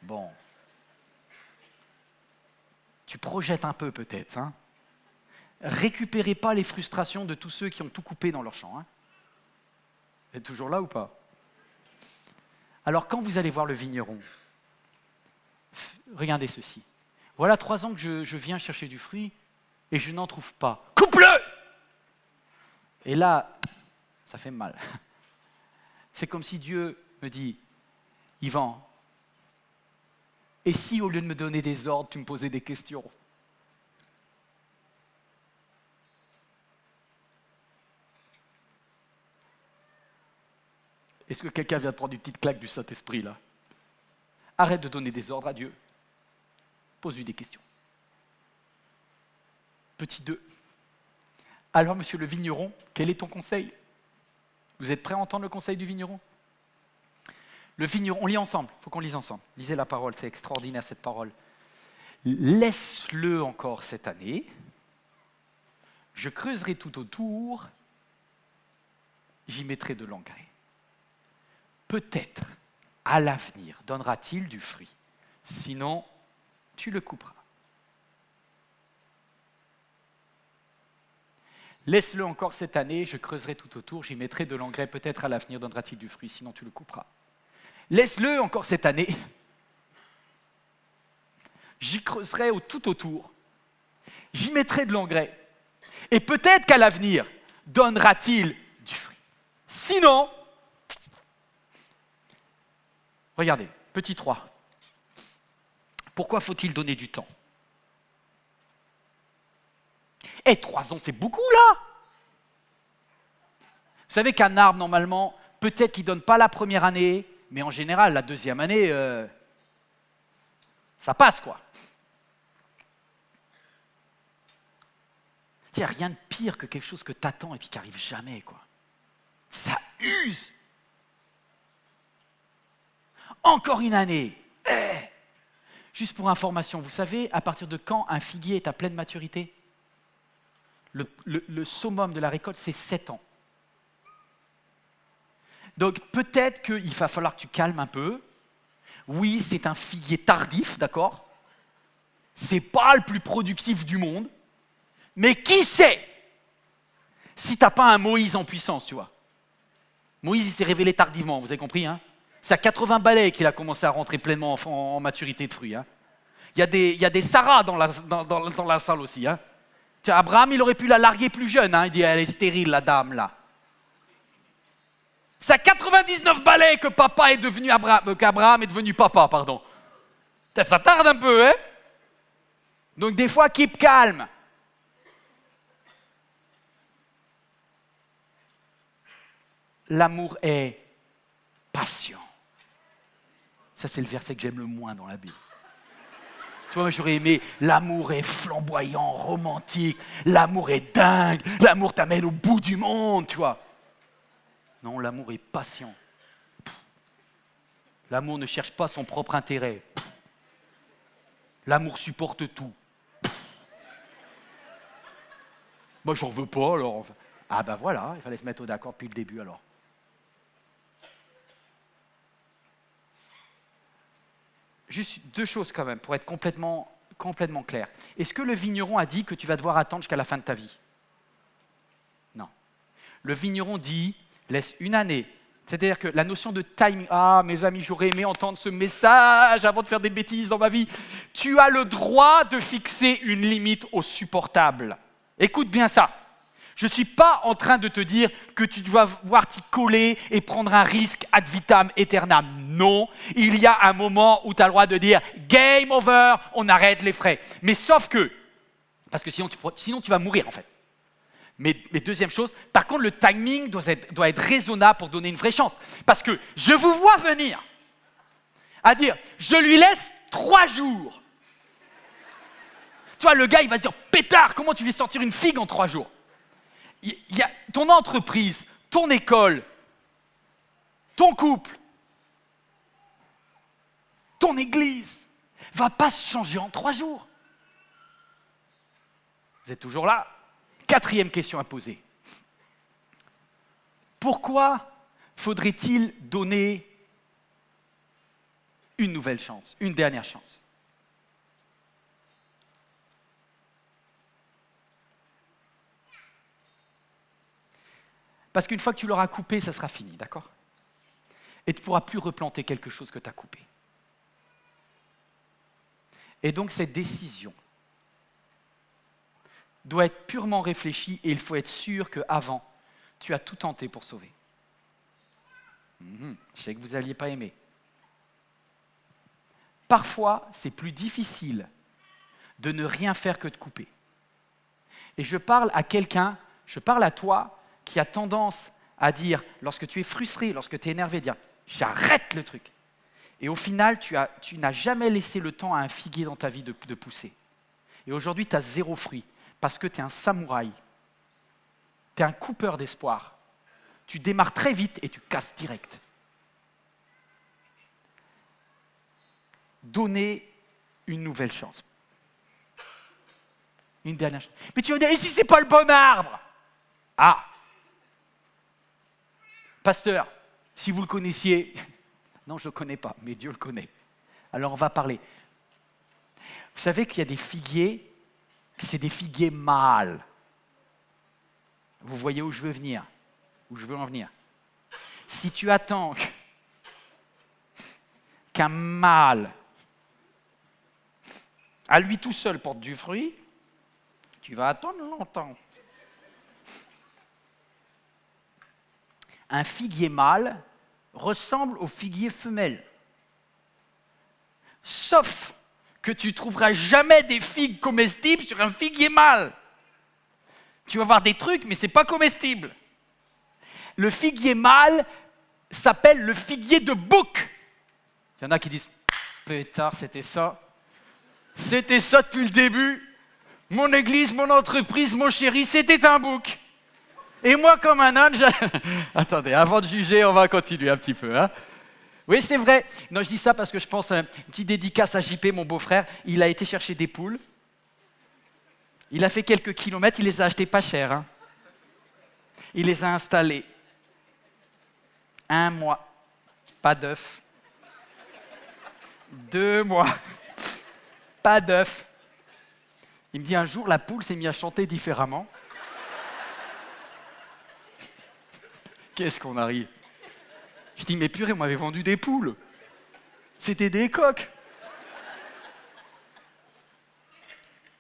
Bon. Tu projettes un peu peut-être, Récupérez pas les frustrations de tous ceux qui ont tout coupé dans leur champ. Vous êtes toujours là ou pas? Alors quand vous allez voir le vigneron, regardez ceci. Voilà 3 ans que je viens chercher du fruit et je n'en trouve pas. Coupe-le! Et là, ça fait mal. C'est comme si Dieu me dit, Yvan, et si au lieu de me donner des ordres, tu me posais des questions? Est-ce que quelqu'un vient de prendre une petite claque du Saint-Esprit là? Arrête de donner des ordres à Dieu. Pose-lui des questions. Petit 2. Alors, monsieur le vigneron, quel est ton conseil? Vous êtes prêt à entendre le conseil du vigneron? Le vigneron, on lit ensemble, il faut qu'on lise ensemble. Lisez la parole, c'est extraordinaire cette parole. Laisse-le encore cette année. Je creuserai tout autour, j'y mettrai de l'engrais. Peut-être, à l'avenir, donnera-t-il du fruit. Sinon, tu le couperas. Laisse-le encore cette année, je creuserai tout autour, j'y mettrai de l'engrais, peut-être à l'avenir donnera-t-il du fruit, sinon tu le couperas. Laisse-le encore cette année, j'y creuserai tout autour, j'y mettrai de l'engrais, et peut-être qu'à l'avenir donnera-t-il du fruit. Sinon, regardez, petit 3. Pourquoi faut-il donner du temps ? 3 ans, c'est beaucoup, là. Vous savez qu'un arbre, normalement, peut-être qu'il ne donne pas la première année, mais en général, la deuxième année, ça passe, quoi. Il n'y a rien de pire que quelque chose que tu attends et puis qui n'arrive jamais, quoi. Ça use. Encore une année. Juste pour information, vous savez à partir de quand un figuier est à pleine maturité ? Le summum de la récolte, c'est 7 ans. Donc peut-être qu'il va falloir que tu calmes un peu. Oui, c'est un figuier tardif, d'accord ? C'est pas le plus productif du monde. Mais qui sait si tu n'as pas un Moïse en puissance, tu vois ? Moïse, il s'est révélé tardivement, vous avez compris, hein ? C'est à 80 balais qu'il a commencé à rentrer pleinement en maturité de fruits. Hein. Il y a des Sarah dans la salle aussi. Hein. Tiens, Abraham, il aurait pu la larguer plus jeune. Hein. Il dit, elle est stérile, la dame, là. C'est à 99 balais que qu'Abraham est devenu papa, pardon. Ça tarde un peu, hein. Donc des fois, keep calme. L'amour est patient. Ça, c'est le verset que j'aime le moins dans la Bible. Tu vois, j'aurais aimé, l'amour est flamboyant, romantique, l'amour est dingue, l'amour t'amène au bout du monde, tu vois. Non, l'amour est patient. L'amour ne cherche pas son propre intérêt. L'amour supporte tout. Moi, j'en veux pas, alors. Ah ben voilà, il fallait se mettre d'accord depuis le début, alors. Juste 2 choses quand même, pour être complètement clair. Est-ce que le vigneron a dit que tu vas devoir attendre jusqu'à la fin de ta vie ? Non. Le vigneron dit, laisse une année. C'est-à-dire que la notion de timing, ah mes amis, j'aurais aimé entendre ce message avant de faire des bêtises dans ma vie. Tu as le droit de fixer une limite au supportable. Écoute bien ça. Je ne suis pas en train de te dire que tu dois voir t'y coller et prendre un risque ad vitam aeternam. Non, il y a un moment où tu as le droit de dire « game over », on arrête les frais. Mais sauf que, parce que sinon tu vas mourir en fait. Mais deuxième chose, par contre le timing doit être raisonnable pour donner une vraie chance. Parce que je vous vois venir à dire « je lui laisse 3 jours ». Tu vois, le gars il va se dire « pétard, comment tu veux sortir une figue en 3 jours ?» Il y a ton entreprise, ton école, ton couple, ton église ne va pas se changer en 3 jours. Vous êtes toujours là ? 4e question à poser. Pourquoi faudrait-il donner une nouvelle chance, une dernière chance ? Parce qu'une fois que tu l'auras coupé, ça sera fini, d'accord ? Et tu ne pourras plus replanter quelque chose que tu as coupé. Et donc cette décision doit être purement réfléchie et il faut être sûr qu'avant, tu as tout tenté pour sauver. Je sais que vous n'alliez pas aimer. Parfois, c'est plus difficile de ne rien faire que de couper. Et je parle à quelqu'un, je parle à toi, qui a tendance à dire, lorsque tu es frustré, lorsque tu es énervé, dire « j'arrête le truc ». Et au final, tu n'as jamais laissé le temps à un figuier dans ta vie de pousser. Et aujourd'hui, tu as 0 fruit, parce que tu es un samouraï. Tu es un coupeur d'espoir. Tu démarres très vite et tu casses direct. Donnez une nouvelle chance. Une dernière chose. Mais tu vas me dire, et si ce n'est pas le bon arbre? Ah! Pasteur, si vous le connaissiez, non, je ne le connais pas, mais Dieu le connaît. Alors on va parler. Vous savez qu'il y a des figuiers, c'est des figuiers mâles. Vous voyez où je veux venir, où je veux en venir. Si tu attends qu'un mâle, à lui tout seul, porte du fruit, tu vas attendre longtemps. Un figuier mâle ressemble au figuier femelle. Sauf que tu ne trouveras jamais des figues comestibles sur un figuier mâle. Tu vas voir des trucs, mais ce n'est pas comestible. Le figuier mâle s'appelle le figuier de bouc. Il y en a qui disent, pétard, c'était ça. C'était ça depuis le début. Mon église, mon entreprise, mon chéri, c'était un bouc. Et moi, comme un âne, Attendez, avant de juger, on va continuer un petit peu. Hein. Oui, c'est vrai. Non, je dis ça parce que je pense à une petite dédicace à JP, mon beau-frère. Il a été chercher des poules. Il a fait quelques kilomètres, il les a achetées pas cher. Hein. Il les a installées. 1 mois, pas d'œufs. 2 mois, pas d'œufs. Il me dit un jour, la poule s'est mise à chanter différemment. Qu'est-ce qu'on arrive? Je dis, mais purée, on m'avait vendu des poules. C'était des coqs.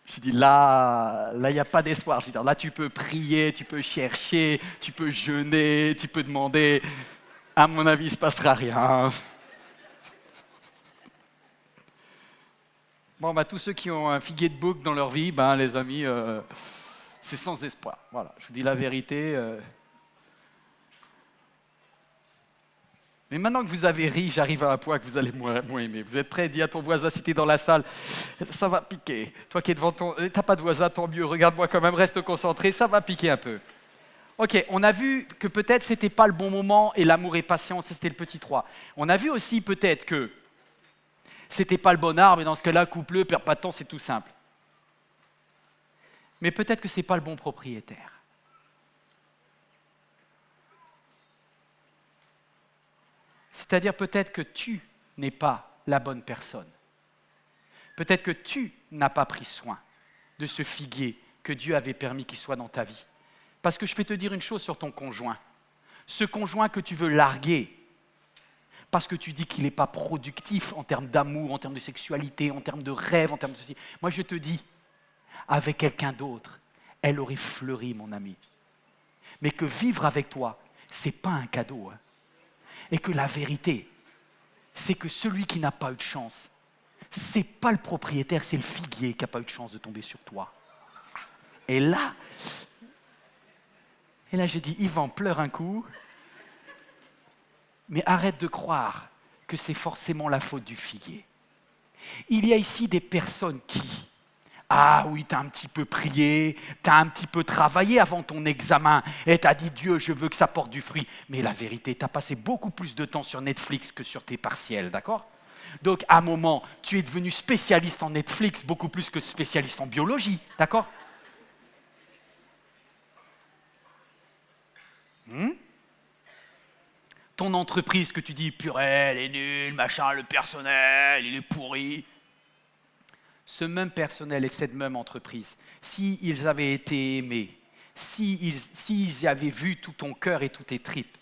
Je dis, là, il n'y a pas d'espoir. Je dis, là, tu peux prier, tu peux chercher, tu peux jeûner, tu peux demander. À mon avis, il ne se passera rien. Bon, tous ceux qui ont un figuier de bouc dans leur vie, les amis, c'est sans espoir. Voilà, je vous dis la vérité. Mais maintenant que vous avez ri, j'arrive à un point que vous allez moins aimer. Vous êtes prêts? Dis à ton voisin, si tu es dans la salle, ça va piquer. Toi qui es devant t'as pas de voisin, tant mieux. Regarde-moi quand même, reste concentré, ça va piquer un peu. Ok, on a vu que peut-être c'était pas le bon moment et l'amour est patient, c'était le petit 3. On a vu aussi peut-être que c'était pas le bon arbre et dans ce cas-là, coupe-le, perds pas de temps, c'est tout simple. Mais peut-être que c'est pas le bon propriétaire. C'est-à-dire peut-être que tu n'es pas la bonne personne. Peut-être que tu n'as pas pris soin de ce figuier que Dieu avait permis qu'il soit dans ta vie. Parce que je vais te dire une chose sur ton conjoint. Ce conjoint que tu veux larguer, parce que tu dis qu'il n'est pas productif en termes d'amour, en termes de sexualité, en termes de rêve, en termes de ceci. Moi je te dis, avec quelqu'un d'autre, elle aurait fleuri, mon ami. Mais que vivre avec toi, ce n'est pas un cadeau. Hein. Et que la vérité, c'est que celui qui n'a pas eu de chance, ce n'est pas le propriétaire, c'est le figuier qui n'a pas eu de chance de tomber sur toi. Et là, j'ai dit, Yvan, pleure un coup, mais arrête de croire que c'est forcément la faute du figuier. Il y a ici des personnes qui, ah oui, tu as un petit peu prié, tu as un petit peu travaillé avant ton examen et tu as dit, Dieu, je veux que ça porte du fruit. Mais la vérité, tu as passé beaucoup plus de temps sur Netflix que sur tes partiels, d'accord? Donc, à un moment, tu es devenu spécialiste en Netflix beaucoup plus que spécialiste en biologie, d'accord? Ton entreprise que tu dis, purée, elle est nulle, machin, le personnel, il est pourri. Ce même personnel et cette même entreprise, s'ils avaient été aimés, s'ils avaient vu tout ton cœur et toutes tes tripes,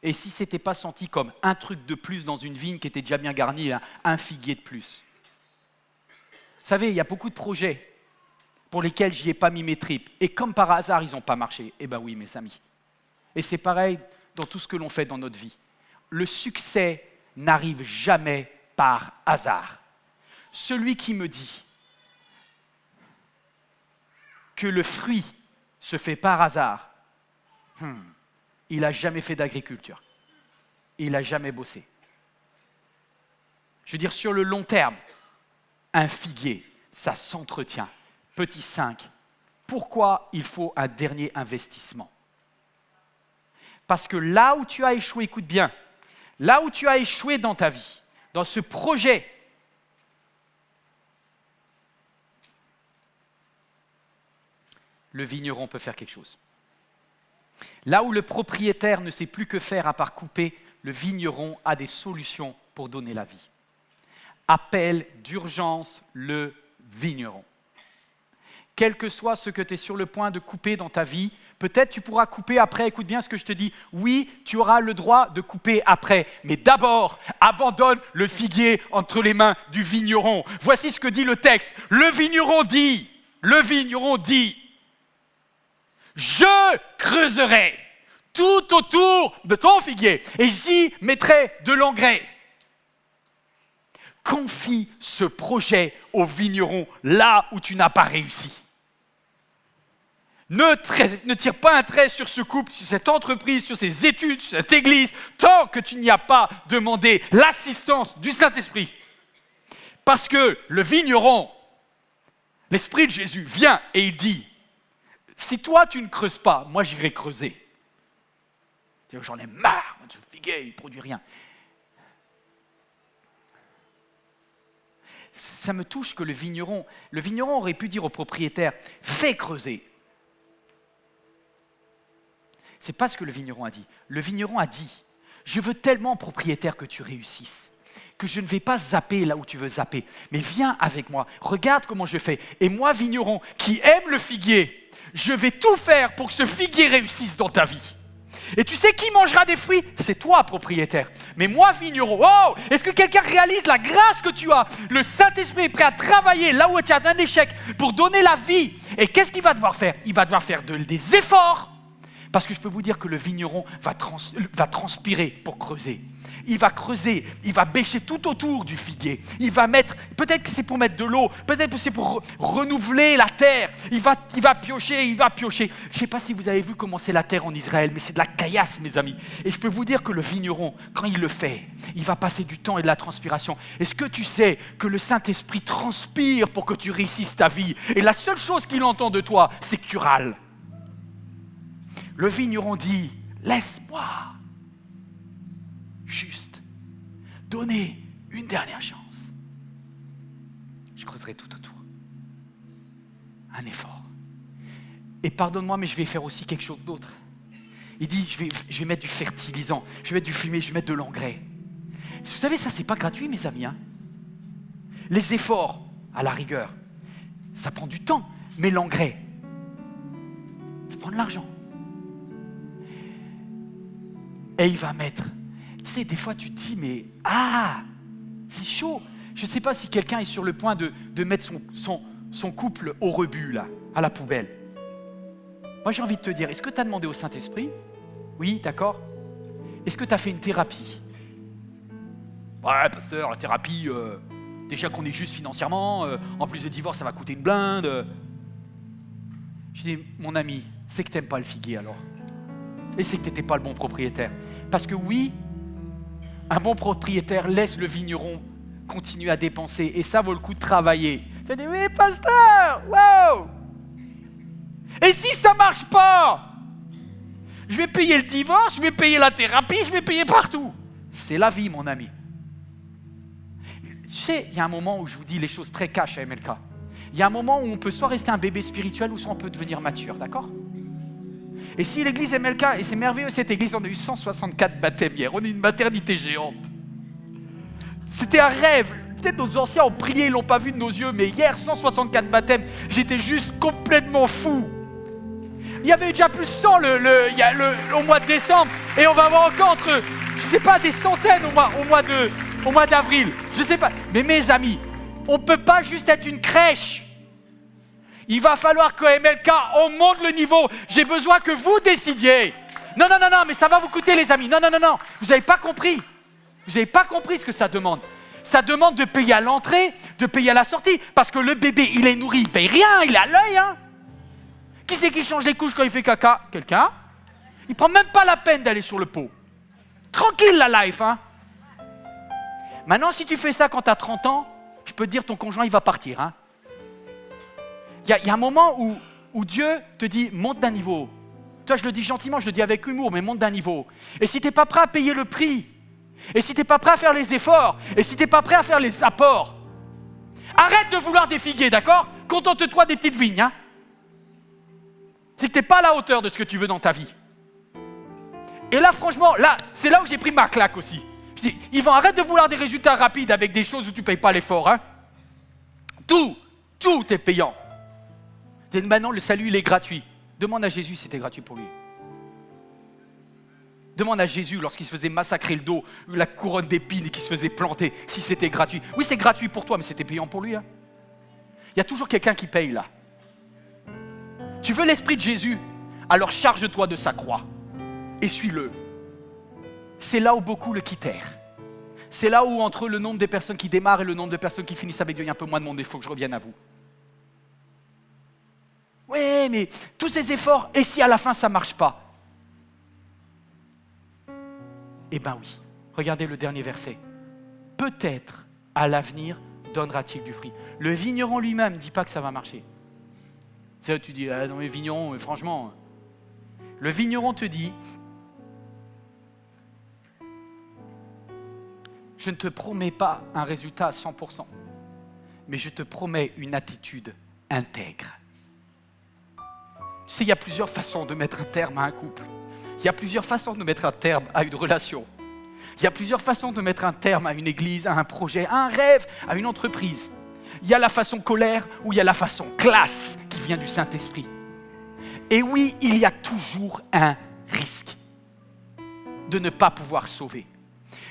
et si ce n'était pas senti comme un truc de plus dans une vigne qui était déjà bien garnie, un figuier de plus. Vous savez, il y a beaucoup de projets pour lesquels je n'y ai pas mis mes tripes, et comme par hasard, ils n'ont pas marché. Eh bien oui, mes amis. Et c'est pareil dans tout ce que l'on fait dans notre vie. Le succès n'arrive jamais par hasard. Celui qui me dit que le fruit se fait par hasard, il n'a jamais fait d'agriculture. Il n'a jamais bossé. Je veux dire, sur le long terme, un figuier, ça s'entretient. Petit 5, pourquoi il faut un dernier investissement? Parce que là où tu as échoué, écoute bien, là où tu as échoué dans ta vie, dans ce projet, le vigneron peut faire quelque chose. Là où le propriétaire ne sait plus que faire à part couper, le vigneron a des solutions pour donner la vie. Appelle d'urgence le vigneron. Quel que soit ce que tu es sur le point de couper dans ta vie, peut-être tu pourras couper après, écoute bien ce que je te dis. Oui, tu auras le droit de couper après, mais d'abord, abandonne le figuier entre les mains du vigneron. Voici ce que dit le texte. Le vigneron dit, je creuserai tout autour de ton figuier et j'y mettrai de l'engrais. Confie ce projet au vigneron là où tu n'as pas réussi. Ne tire pas un trait sur ce couple, sur cette entreprise, sur ces études, sur cette église, tant que tu n'y as pas demandé l'assistance du Saint-Esprit. Parce que le vigneron, l'Esprit de Jésus vient et il dit, si toi tu ne creuses pas, moi j'irai creuser. J'en ai marre, ce figuier, il ne produit rien. Ça me touche que le vigneron aurait pu dire au propriétaire, fais creuser. C'est pas ce que le vigneron a dit. Le vigneron a dit, je veux tellement, propriétaire, que tu réussisses, que je ne vais pas zapper là où tu veux zapper, mais viens avec moi, regarde comment je fais. Et moi, vigneron, qui aime le figuier, je vais tout faire pour que ce figuier réussisse dans ta vie. Et tu sais qui mangera des fruits? C'est toi, propriétaire. Mais moi, vigneron, oh, est-ce que quelqu'un réalise la grâce que tu as? Le Saint-Esprit est prêt à travailler là où tu as un échec pour donner la vie. Et qu'est-ce qu'il va devoir faire? Il va devoir faire des efforts. Parce que je peux vous dire que le vigneron va transpirer pour creuser. Il va creuser, il va bêcher tout autour du figuier. Il va mettre, peut-être que c'est pour mettre de l'eau, peut-être que c'est pour renouveler la terre. Il va piocher. Je ne sais pas si vous avez vu comment c'est la terre en Israël, mais c'est de la caillasse, mes amis. Et je peux vous dire que le vigneron, quand il le fait, il va passer du temps et de la transpiration. Est-ce que tu sais que le Saint-Esprit transpire pour que tu réussisses ta vie? Et la seule chose qu'il entend de toi, c'est que tu râles. Le vigneron dit, laisse-moi juste donner une dernière chance. Je creuserai tout autour. Un effort. Et pardonne-moi, mais je vais faire aussi quelque chose d'autre. Il dit, je vais mettre du fertilisant, je vais mettre du fumier, je vais mettre de l'engrais. Vous savez, ça, c'est pas gratuit, mes amis. Les efforts, à la rigueur, ça prend du temps. Mais l'engrais, ça prend de l'argent. Et il va mettre, tu sais, des fois tu te dis, mais c'est chaud. Je ne sais pas si quelqu'un est sur le point de mettre son couple au rebut, là, à la poubelle. Moi, j'ai envie de te dire, est-ce que tu as demandé au Saint-Esprit? Oui, d'accord. Est-ce que tu as fait une thérapie? Ouais, pasteur, la thérapie, déjà qu'on est juste financièrement, en plus de divorce, ça va coûter une blinde. Je dis, mon ami, c'est que tu n'aimes pas le figuier alors. Et c'est que tu n'étais pas le bon propriétaire. Parce que oui, un bon propriétaire laisse le vigneron continuer à dépenser et ça vaut le coup de travailler. Tu vas dire, mais pasteur, wow! Et si ça ne marche pas? Je vais payer le divorce, je vais payer la thérapie, je vais payer partout. C'est la vie, mon ami. Tu sais, il y a un moment où je vous dis les choses très cash à MLK. Il y a un moment où on peut soit rester un bébé spirituel ou soit on peut devenir mature, d'accord? Et si l'église MLK, et c'est merveilleux cette église, on a eu 164 baptêmes hier, on est une maternité géante. C'était un rêve. Peut-être nos anciens ont prié, ils ne l'ont pas vu de nos yeux, mais hier, 164 baptêmes, j'étais juste complètement fou. Il y avait déjà plus 100 au mois de décembre, et on va avoir encore entre, je ne sais pas, des centaines au mois d'avril. Je ne sais pas. Mais mes amis, on ne peut pas juste être une crèche. Il va falloir que MLK, on monte le niveau. J'ai besoin que vous décidiez. Non, mais ça va vous coûter, les amis. Non. Vous n'avez pas compris. Vous n'avez pas compris ce que ça demande. Ça demande de payer à l'entrée, de payer à la sortie. Parce que le bébé, il est nourri, il ne paye rien, il est à l'œil. Qui c'est qui change les couches quand il fait caca? Quelqu'un? Il ne prend même pas la peine d'aller sur le pot. Tranquille, la life. Maintenant, si tu fais ça quand tu as 30 ans, je peux te dire ton conjoint, il va partir. Il y a un moment où Dieu te dit, monte d'un niveau. Toi, je le dis gentiment, je le dis avec humour, mais monte d'un niveau. Et si tu n'es pas prêt à payer le prix, et si tu n'es pas prêt à faire les efforts, et si tu n'es pas prêt à faire les apports, arrête de vouloir des figuiers, d'accord? Contente-toi des petites vignes. C'est que tu n'es pas à la hauteur de ce que tu veux dans ta vie. Et là, franchement, c'est là où j'ai pris ma claque aussi. Je dis, Yvan, arrête de vouloir des résultats rapides avec des choses où tu ne payes pas l'effort. Hein. Tout est payant. Maintenant, le salut, il est gratuit. Demande à Jésus si c'était gratuit pour lui. Demande à Jésus, lorsqu'il se faisait massacrer le dos, la couronne d'épines et qu'il se faisait planter, si c'était gratuit. Oui, c'est gratuit pour toi, mais c'était payant pour lui. Hein. Il y a toujours quelqu'un qui paye là. Tu veux l'esprit de Jésus? Alors charge-toi de sa croix et suis-le. C'est là où beaucoup le quittèrent. C'est là où entre le nombre des personnes qui démarrent et le nombre de personnes qui finissent avec Dieu, il y a un peu moins de monde, il faut que je revienne à vous. Oui, mais tous ces efforts, et si à la fin ça ne marche pas? Eh bien oui, regardez le dernier verset. Peut-être à l'avenir donnera-t-il du fruit. Le vigneron lui-même ne dit pas que ça va marcher. C'est là où tu dis, ah non mais vigneron, franchement. Le vigneron te dit, je ne te promets pas un résultat à 100%, mais je te promets une attitude intègre. Tu sais, il y a plusieurs façons de mettre un terme à un couple. Il y a plusieurs façons de mettre un terme à une relation. Il y a plusieurs façons de mettre un terme à une église, à un projet, à un rêve, à une entreprise. Il y a la façon colère ou il y a la façon classe qui vient du Saint-Esprit. Et oui, il y a toujours un risque de ne pas pouvoir sauver.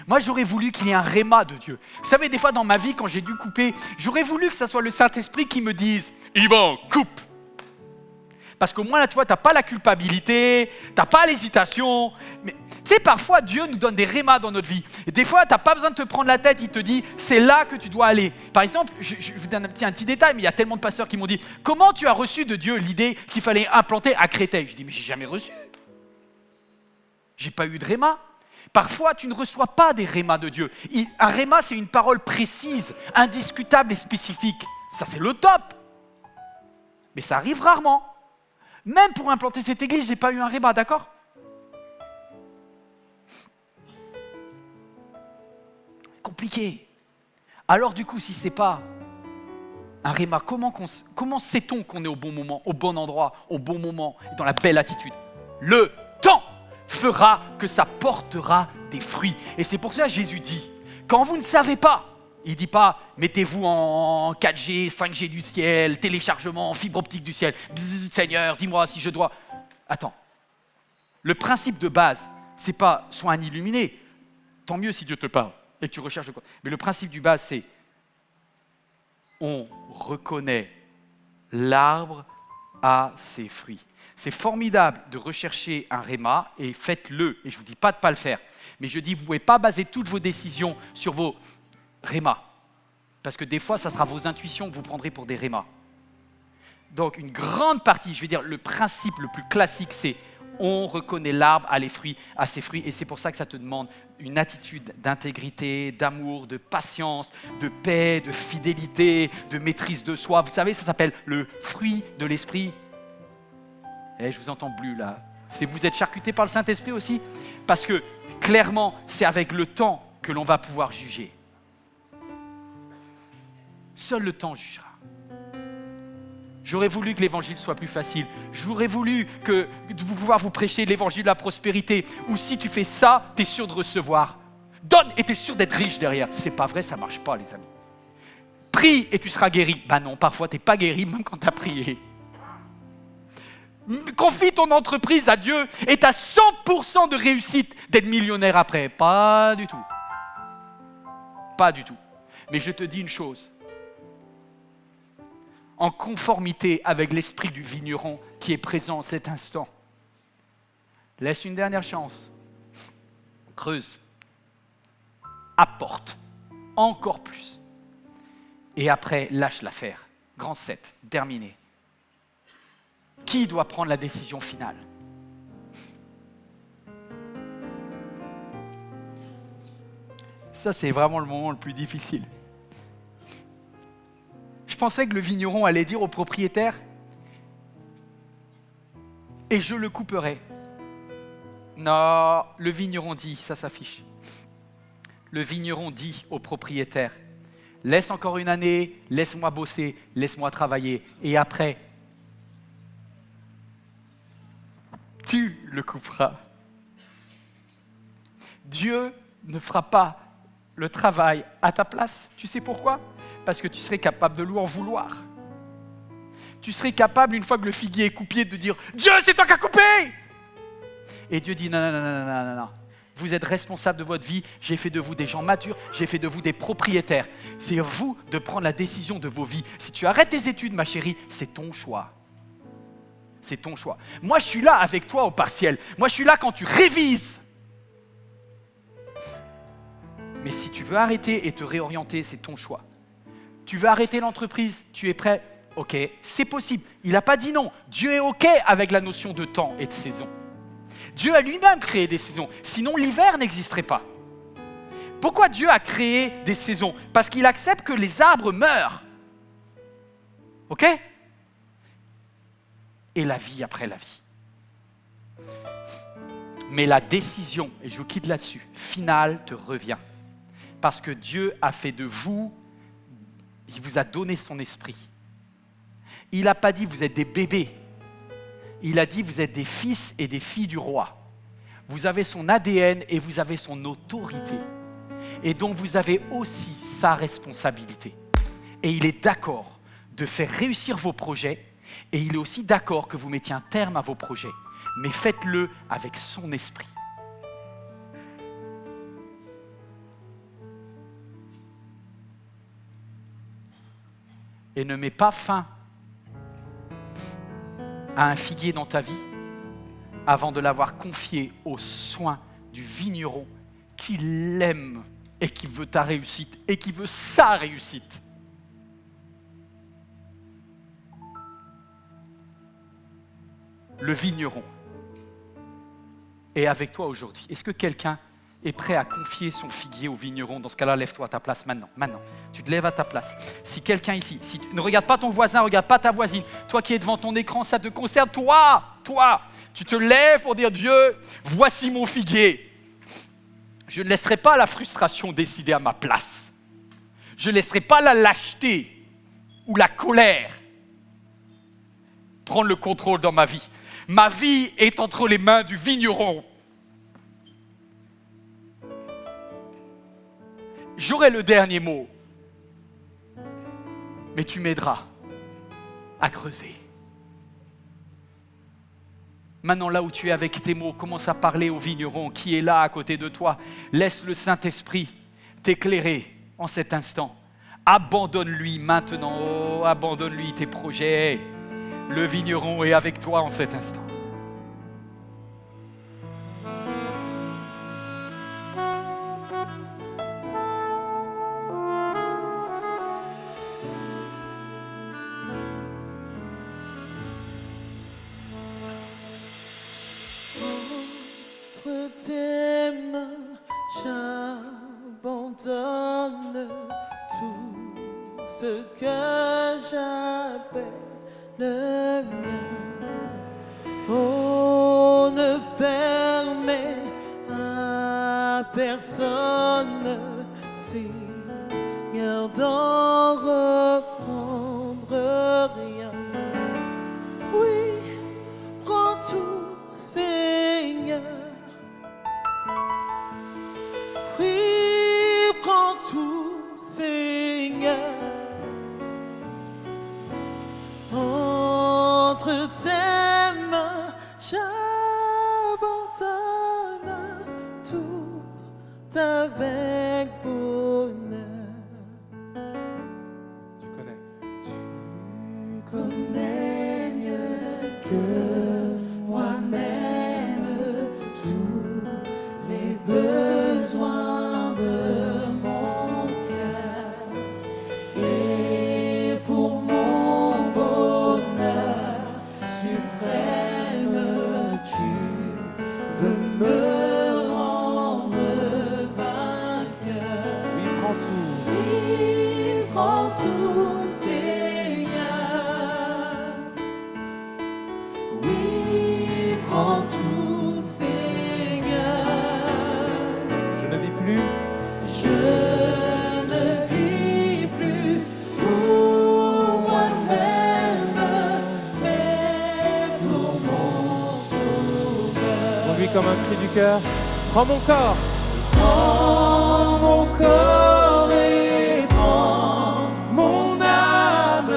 Moi, j'aurais voulu qu'il y ait un réma de Dieu. Vous savez, des fois dans ma vie, quand j'ai dû couper, j'aurais voulu que ce soit le Saint-Esprit qui me dise « Yvan, coupe !» Parce qu'au moins, là, tu vois, tu n'as pas la culpabilité, tu n'as pas l'hésitation. Mais tu sais, parfois, Dieu nous donne des rémas dans notre vie. Et des fois, tu n'as pas besoin de te prendre la tête, il te dit, c'est là que tu dois aller. Par exemple, je vous donne un petit détail, mais il y a tellement de pasteurs qui m'ont dit, comment tu as reçu de Dieu l'idée qu'il fallait implanter à Créteil? Je dis, mais j'ai jamais reçu. J'ai pas eu de réma. Parfois, tu ne reçois pas des rémas de Dieu. Un réma, c'est une parole précise, indiscutable et spécifique. Ça, c'est le top. Mais ça arrive rarement. Même pour implanter cette église, je n'ai pas eu un réma, d'accord? Compliqué. Alors du coup, si ce n'est pas un réma, comment sait-on qu'on est au bon moment, au bon endroit, au bon moment, dans la belle attitude? Le temps fera que ça portera des fruits. Et c'est pour ça que Jésus dit, quand vous ne savez pas, il ne dit pas, mettez-vous en 4G, 5G du ciel, téléchargement, fibre optique du ciel. Bzzz, Seigneur, dis-moi si je dois... Attends. Le principe de base, c'est pas sois un illuminé. Tant mieux si Dieu te parle et que tu recherches quoi. Mais le principe du base, c'est on reconnaît l'arbre à ses fruits. C'est formidable de rechercher un réma et faites-le. Et je ne vous dis pas de ne pas le faire. Mais je dis, vous ne pouvez pas baser toutes vos décisions sur vos réma. Parce que des fois, ça sera vos intuitions que vous prendrez pour des rémas. Donc, une grande partie, je vais dire, le principe le plus classique, c'est on reconnaît l'arbre à ses fruits. Et c'est pour ça que ça te demande une attitude d'intégrité, d'amour, de patience, de paix, de fidélité, de maîtrise de soi. Vous savez, ça s'appelle le fruit de l'esprit. Eh, je vous entends plus là. Vous êtes charcuté par le Saint-Esprit aussi? Parce que, clairement, c'est avec le temps que l'on va pouvoir juger. Seul le temps jugera. J'aurais voulu que l'évangile soit plus facile. J'aurais voulu que vous pouvoir vous prêcher l'évangile de la prospérité. Ou si tu fais ça, tu es sûr de recevoir. Donne et tu es sûr d'être riche derrière. C'est pas vrai, ça marche pas les amis. Prie et tu seras guéri. Ben non, parfois tu n'es pas guéri même quand tu as prié. Confie ton entreprise à Dieu et tu as 100% de réussite d'être millionnaire après. Pas du tout. Pas du tout. Mais je te dis une chose. En conformité avec l'esprit du vigneron qui est présent en cet instant. Laisse une dernière chance. Creuse. Apporte. Encore plus. Et après, lâche l'affaire. Grand 7, terminé. Qui doit prendre la décision finale? Ça, c'est vraiment le moment le plus difficile. Je pensais que le vigneron allait dire au propriétaire « Et je le couperai ». Non, le vigneron dit, ça s'affiche. Le vigneron dit au propriétaire « Laisse encore une année, laisse-moi bosser, laisse-moi travailler. Et après, tu le couperas. Dieu ne fera pas le travail à ta place. Tu sais pourquoi? Parce que tu serais capable de lui en vouloir. Tu serais capable, une fois que le figuier est coupé, de dire « Dieu, c'est toi qui as coupé !» Et Dieu dit « Non, non, non, non, non, non, non. Vous êtes responsable de votre vie, j'ai fait de vous des gens matures, j'ai fait de vous des propriétaires. C'est à vous de prendre la décision de vos vies. Si tu arrêtes tes études, ma chérie, c'est ton choix. C'est ton choix. Moi, je suis là avec toi au partiel. Moi, je suis là quand tu révises. Mais si tu veux arrêter et te réorienter, c'est ton choix. Tu veux arrêter l'entreprise, tu es prêt? Ok, c'est possible. Il n'a pas dit non. Dieu est ok avec la notion de temps et de saison. Dieu a lui-même créé des saisons. Sinon, l'hiver n'existerait pas. Pourquoi Dieu a créé des saisons? Parce qu'il accepte que les arbres meurent. Ok? Et la vie après la vie. Mais la décision, et je vous quitte là-dessus, finale te revient. Parce que Dieu a fait de vous, il vous a donné son esprit. Il n'a pas dit vous êtes des bébés. Il a dit vous êtes des fils et des filles du roi. Vous avez son ADN et vous avez son autorité. Et donc vous avez aussi sa responsabilité. Et il est d'accord de faire réussir vos projets. Et il est aussi d'accord que vous mettiez un terme à vos projets. Mais faites-le avec son esprit. Et ne mets pas fin à un figuier dans ta vie avant de l'avoir confié aux soins du vigneron qui l'aime et qui veut ta réussite et qui veut sa réussite. Le vigneron est avec toi aujourd'hui. Est-ce que quelqu'un est prêt à confier son figuier au vigneron? Dans ce cas-là, lève-toi à ta place maintenant. Maintenant, tu te lèves à ta place. Si quelqu'un ici, ne regarde pas ton voisin, regarde pas ta voisine. Toi qui es devant ton écran, ça te concerne. Toi, tu te lèves pour dire Dieu, voici mon figuier. Je ne laisserai pas la frustration décider à ma place. Je ne laisserai pas la lâcheté ou la colère prendre le contrôle dans ma vie. Ma vie est entre les mains du vigneron. J'aurai le dernier mot, mais tu m'aideras à creuser. Maintenant, là où tu es avec tes mots, commence à parler au vigneron qui est là à côté de toi. Laisse le Saint-Esprit t'éclairer en cet instant. Abandonne-lui maintenant. Oh, abandonne-lui tes projets. Le vigneron est avec toi en cet instant. Entre tes mains, j'abandonne tout ce que j'appelle le mien. Oh, ne permets à personne, Seigneur, d'en reprendre rien. Oui, prends tout, Seigneur. Oui, prends tout, Seigneur. Entre tes mains, j'abandonne tout avec bonheur. Tu connais mieux que moi-même tous les besoins de mon cœur. Et pour mon bonheur suprême, tu veux me rendre vainqueur. Oui, prends tout. Oui, prends tout, Seigneur. Oui, prends tout, Seigneur. Je ne vis plus. Je ne vis plus pour moi-même, mais pour mon sauveur. aujourd'hui comme un cri du cœur. Prends mon corps. Prends mon corps et prends mon âme,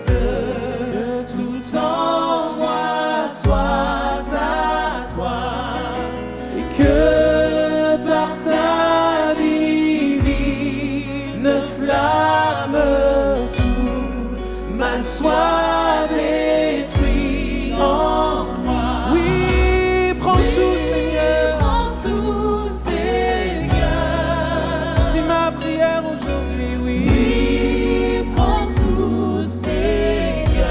que tout en moi soit à toi, et que par ta divine flamme tout mal soit détruit en moi. Oui, prends tout, Seigneur. Prends tout, Seigneur. C'est ma prière aujourd'hui, oui. Oui, prends tout, Seigneur.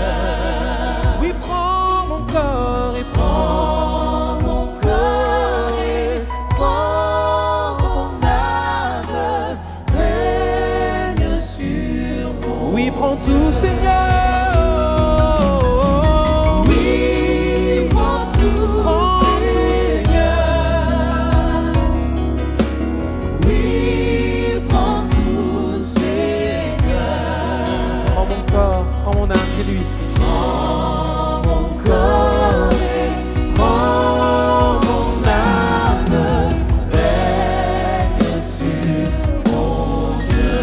Oui, prends mon corps et Prends mon corps et prends mon âme, règne sur mon. oui, prends tout, Seigneur. Oui, prends tout, Prends tout, Seigneur. Oui, prends tout, Seigneur. Prends mon corps, prends mon âme, dis-lui. Prends mon corps et prends mon âme, règne sur mon cœur,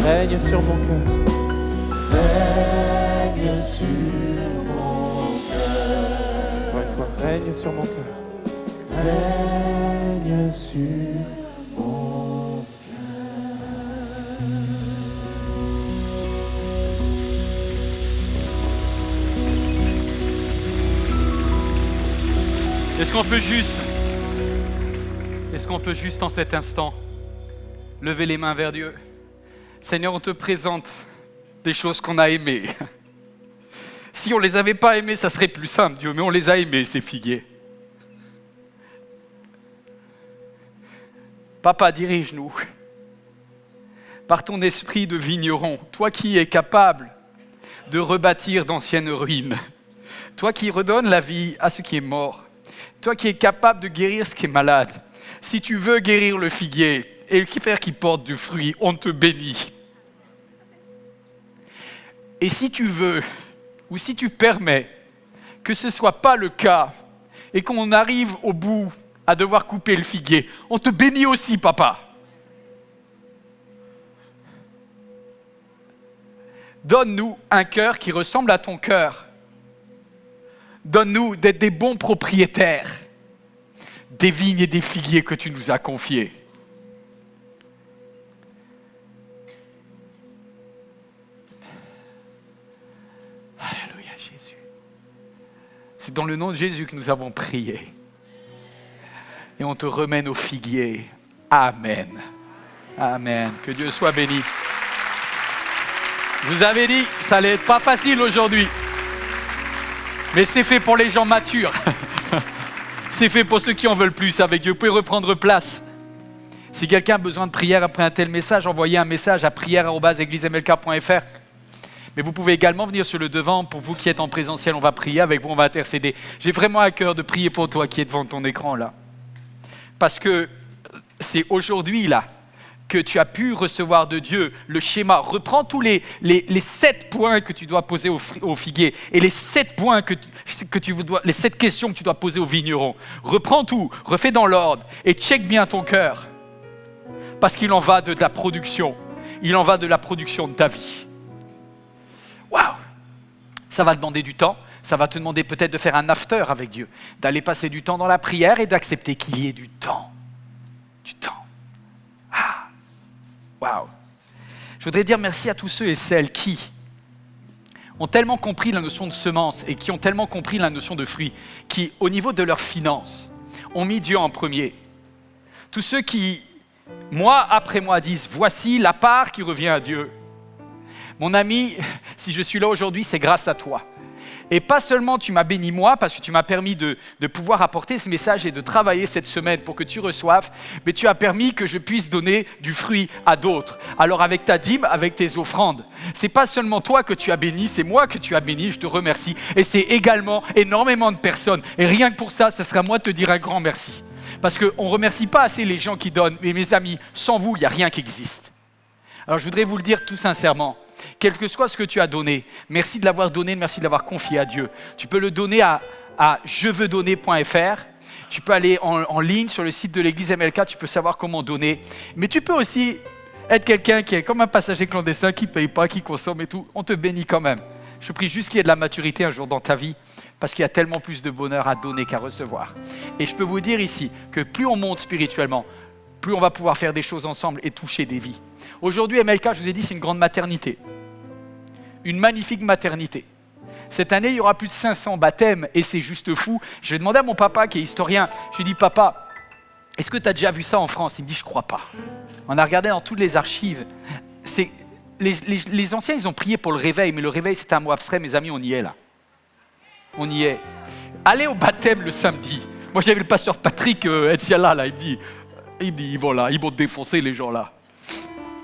Règne sur mon cœur. règne sur mon Encore une fois, règne sur mon cœur. cœur, règne sur mon Est-ce qu'on peut juste en cet instant lever les mains vers Dieu? Seigneur, on te présente des choses qu'on a aimées. Si on ne les avait pas aimées, ça serait plus simple, Dieu, mais on les a aimées, ces figuiers. Papa, dirige-nous par ton esprit de vigneron, toi qui es capable de rebâtir d'anciennes ruines, toi qui redonnes la vie à ce qui est mort, toi qui es capable de guérir ce qui est malade. Si tu veux guérir le figuier et faire qu'il porte du fruit, on te bénit. Et si tu veux, ou si tu permets que ce ne soit pas le cas et qu'on arrive au bout à devoir couper le figuier, on te bénit aussi, papa. Donne-nous un cœur qui ressemble à ton cœur. Donne-nous d'être des bons propriétaires des vignes et des figuiers que tu nous as confiés. Alléluia, Jésus. C'est dans le nom de Jésus que nous avons prié. Et on te remet nos figuiers. Amen. Amen. Que Dieu soit béni. Je vous avais dit, ça allait être pas facile aujourd'hui. Mais c'est fait pour les gens matures. C'est fait pour ceux qui en veulent plus avec Dieu. Vous pouvez reprendre place. Si quelqu'un a besoin de prière après un tel message, envoyez un message à prière@églisemlk.fr. Mais vous pouvez également venir sur le devant. Pour vous qui êtes en présentiel, on va prier avec vous, on va intercéder. J'ai vraiment à cœur de prier pour toi qui es devant ton écran là. Parce que c'est aujourd'hui là que tu as pu recevoir de Dieu le schéma. Reprends tous les 7 points que tu dois poser au figuier et les 7 points les 7 questions que tu dois poser au vigneron. Reprends tout, refais dans l'ordre et check bien ton cœur. Parce qu'il en va de la production. Il en va de la production de ta vie. Waouh! Ça va demander du temps. Ça va te demander peut-être de faire un after avec Dieu. D'aller passer du temps dans la prière et d'accepter qu'il y ait du temps. Du temps. Ah! Waouh! Je voudrais dire merci à tous ceux et celles qui ont tellement compris la notion de semence et qui ont tellement compris la notion de fruit, qui, au niveau de leurs finances, ont mis Dieu en premier. Tous ceux qui, mois après mois, disent « Voici la part qui revient à Dieu ». Mon ami, si je suis là aujourd'hui, c'est grâce à toi. Et pas seulement tu m'as béni moi, parce que tu m'as permis de pouvoir apporter ce message et de travailler cette semaine pour que tu reçoives, mais tu as permis que je puisse donner du fruit à d'autres. Alors avec ta dîme, avec tes offrandes, c'est pas seulement toi que tu as béni, c'est moi que tu as béni, je te remercie. Et c'est également énormément de personnes. Et rien que pour ça, ce sera à moi de te dire un grand merci. Parce qu'on ne remercie pas assez les gens qui donnent. Mais mes amis, sans vous, il n'y a rien qui existe. Alors je voudrais vous le dire tout sincèrement. Quel que soit ce que tu as donné, merci de l'avoir donné, merci de l'avoir confié à Dieu. Tu peux le donner à jeveudonner.fr Tu peux aller en ligne sur le site de l'église MLK, tu peux savoir comment donner. Mais tu peux aussi être quelqu'un qui est comme un passager clandestin, qui ne paye pas, qui consomme et tout. On te bénit quand même. Je prie juste qu'il y ait de la maturité un jour dans ta vie, parce qu'il y a tellement plus de bonheur à donner qu'à recevoir. Et je peux vous dire ici que plus on monte spirituellement, plus on va pouvoir faire des choses ensemble et toucher des vies. Aujourd'hui, MLK, je vous ai dit, c'est une grande maternité. Une magnifique maternité. Cette année, il y aura plus de 500 baptêmes et c'est juste fou. Je vais demander à mon papa qui est historien, je lui ai dit, papa, est-ce que tu as déjà vu ça en France? Il me dit, je crois pas. On a regardé dans toutes les archives. Les anciens, ils ont prié pour le réveil, mais le réveil, c'est un mot abstrait, mes amis, on y est là. On y est. Allez au baptême le samedi. Moi, j'avais le pasteur Patrick Etiala, là, il me dit, ils vont là, ils vont défoncer les gens là.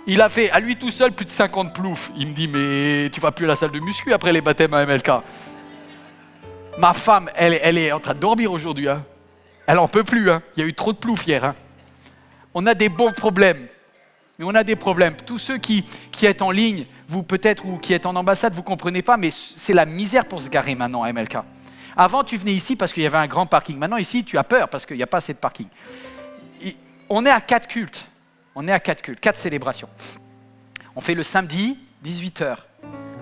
Il a fait à lui tout seul plus de 50 ploufs. Il me dit, mais tu vas plus à la salle de muscu après les baptêmes à MLK. Ma femme, elle est en train de dormir aujourd'hui. Hein. Elle en peut plus. Hein. Il y a eu trop de ploufs hier. Hein. On a des bons problèmes. Mais on a des problèmes. Tous ceux qui êtes en ligne, vous peut-être, ou qui êtes en ambassade, vous ne comprenez pas, mais c'est la misère pour se garer maintenant à MLK. Avant, tu venais ici parce qu'il y avait un grand parking. Maintenant, ici, tu as peur parce qu'il n'y a pas assez de parking. On est à 4 cultes. On est à 4 cultes, 4 célébrations. On fait le samedi, 18h.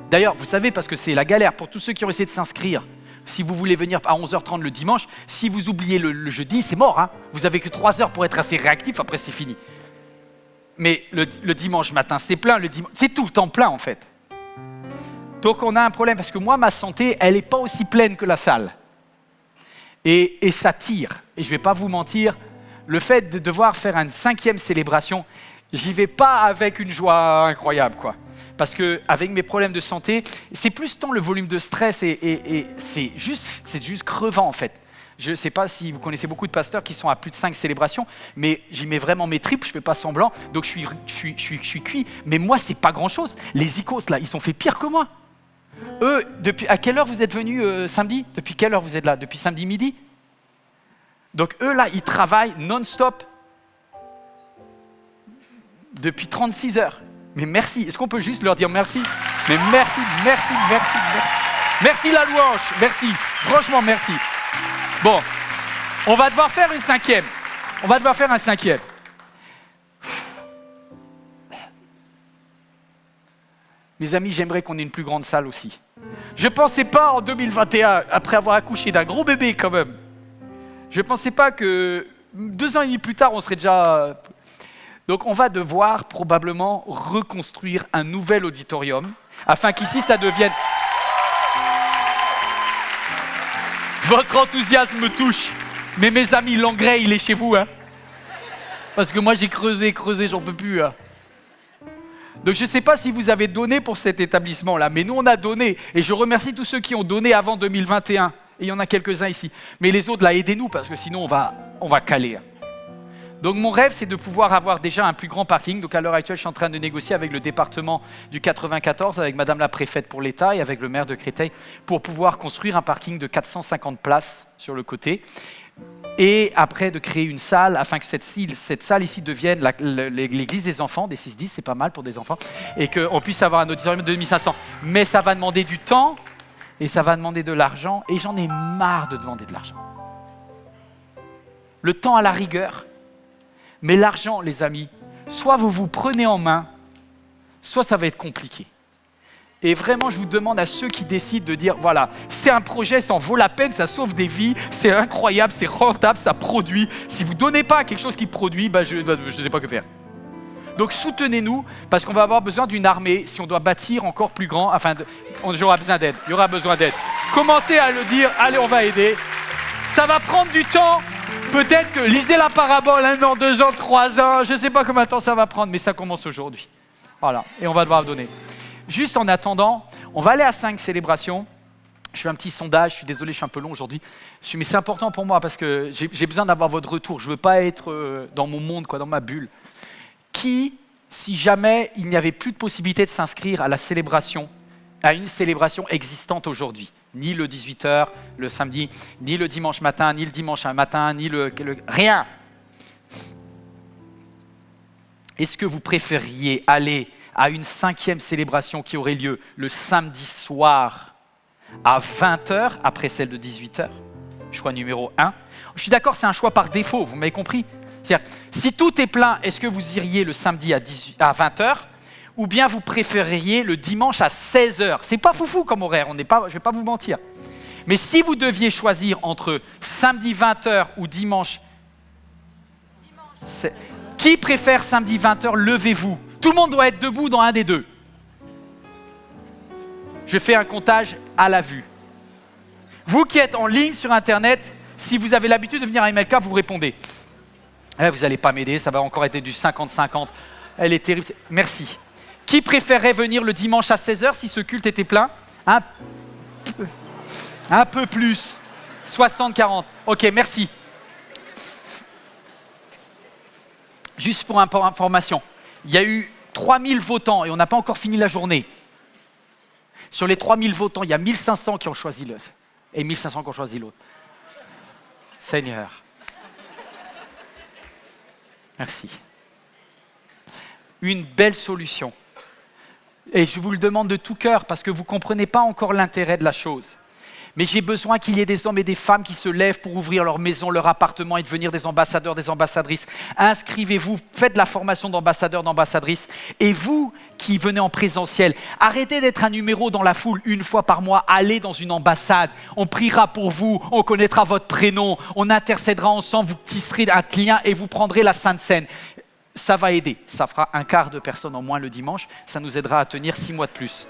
D'ailleurs, vous savez, parce que c'est la galère pour tous ceux qui ont essayé de s'inscrire. Si vous voulez venir à 11h30 le dimanche, si vous oubliez le jeudi, c'est mort. Hein, vous n'avez que 3 heures pour être assez réactif, après c'est fini. Mais le dimanche matin, c'est plein. C'est tout le temps plein, en fait. Donc on a un problème, parce que moi, ma santé, elle n'est pas aussi pleine que la salle. Et ça tire. Et je ne vais pas vous mentir, le fait de devoir faire une 5e célébration, j'y vais pas avec une joie incroyable, quoi. Parce qu'avec mes problèmes de santé, c'est plus tant le volume de stress et c'est juste crevant, en fait. Je ne sais pas si vous connaissez beaucoup de pasteurs qui sont à plus de 5 célébrations, mais j'y mets vraiment mes tripes, je ne fais pas semblant, donc je suis cuit. Mais moi, ce n'est pas grand-chose. Les icônes, là, ils sont fait pire que moi. Eux, à quelle heure vous êtes venus samedi? Depuis quelle heure vous êtes là? Depuis samedi midi? Donc eux, là, ils travaillent non-stop depuis 36 heures. Mais merci. Est-ce qu'on peut juste leur dire merci? Mais merci. Merci la louange. Merci. Franchement, merci. Bon, on va devoir faire une 5e. Mes amis, j'aimerais qu'on ait une plus grande salle aussi. Je ne pensais pas en 2021, après avoir accouché d'un gros bébé quand même, je ne pensais pas que 2 ans et demi plus tard, on serait déjà... Donc on va devoir probablement reconstruire un nouvel auditorium, afin qu'ici ça devienne... Votre enthousiasme me touche, mais mes amis, l'engrais, il est chez vous. Hein, parce que moi, j'ai creusé, j'en peux plus. Hein. Donc je ne sais pas si vous avez donné pour cet établissement-là, mais nous, on a donné. Et je remercie tous ceux qui ont donné avant 2021. Et il y en a quelques-uns ici. Mais les autres, là, aidez-nous, parce que sinon, on va caler. Donc mon rêve, c'est de pouvoir avoir déjà un plus grand parking. Donc à l'heure actuelle, je suis en train de négocier avec le département du 94, avec Madame la préfète pour l'État et avec le maire de Créteil, pour pouvoir construire un parking de 450 places sur le côté. Et après, de créer une salle, afin que cette salle ici devienne l'église des enfants, des 6-10, c'est pas mal pour des enfants, et qu'on puisse avoir un auditorium de 2500. Mais ça va demander du temps, et ça va demander de l'argent, et j'en ai marre de demander de l'argent. Le temps à la rigueur, mais l'argent, les amis, soit vous vous prenez en main, soit ça va être compliqué. Et vraiment, je vous demande à ceux qui décident de dire, voilà, c'est un projet, ça en vaut la peine, ça sauve des vies, c'est incroyable, c'est rentable, ça produit. Si vous ne donnez pas à quelque chose qui produit, je ne sais pas que faire. Donc soutenez-nous, parce qu'on va avoir besoin d'une armée, si on doit bâtir encore plus grand, il y aura besoin d'aide. Commencez à le dire, allez, on va aider. Ça va prendre du temps. Peut-être que lisez la parabole 1 an, 2 ans, 3 ans, je ne sais pas combien de temps ça va prendre, mais ça commence aujourd'hui. Voilà, et on va devoir donner. Juste en attendant, on va aller à 5 célébrations. Je fais un petit sondage, je suis désolé, je suis un peu long aujourd'hui. Mais c'est important pour moi parce que j'ai besoin d'avoir votre retour. Je ne veux pas être dans mon monde, dans ma bulle. Qui, si jamais il n'y avait plus de possibilité de s'inscrire à une célébration existante aujourd'hui, ni le 18h, le samedi, ni le dimanche matin, ni le dimanche matin, ni rien. Est-ce que vous préfériez aller à une 5e célébration qui aurait lieu le samedi soir à 20h, après celle de 18h, choix numéro 1. Je suis d'accord, c'est un choix par défaut, vous m'avez compris. C'est-à-dire, si tout est plein, est-ce que vous iriez le samedi à 20h ou bien vous préféreriez le dimanche à 16h? C'est pas foufou comme horaire, je ne vais pas vous mentir. Mais si vous deviez choisir entre samedi 20h ou dimanche, qui préfère samedi 20h? Levez-vous. Tout le monde doit être debout dans un des deux. Je fais un comptage à la vue. Vous qui êtes en ligne sur Internet, si vous avez l'habitude de venir à MLK, vous répondez. Vous n'allez pas m'aider, ça va encore être du 50-50. Elle est terrible. Merci. Qui préférerait venir le dimanche à 16h si ce culte était plein? Un peu plus. 60-40. Ok, merci. Juste pour information, il y a eu 3000 votants et on n'a pas encore fini la journée. Sur les 3000 votants, il y a 1500 qui ont choisi l'un et 1500 qui ont choisi l'autre. Seigneur. Merci. Une belle solution. Et je vous le demande de tout cœur parce que vous ne comprenez pas encore l'intérêt de la chose. Mais j'ai besoin qu'il y ait des hommes et des femmes qui se lèvent pour ouvrir leur maison, leur appartement et devenir des ambassadeurs, des ambassadrices. Inscrivez-vous, faites la formation d'ambassadeurs, d'ambassadrices. Et vous qui venez en présentiel, arrêtez d'être un numéro dans la foule une fois par mois. Allez dans une ambassade, on priera pour vous, on connaîtra votre prénom, on intercédera ensemble, vous tisserez un lien et vous prendrez la Sainte Seine. Ça va aider, ça fera un quart de personnes en moins le dimanche, ça nous aidera à tenir 6 mois de plus.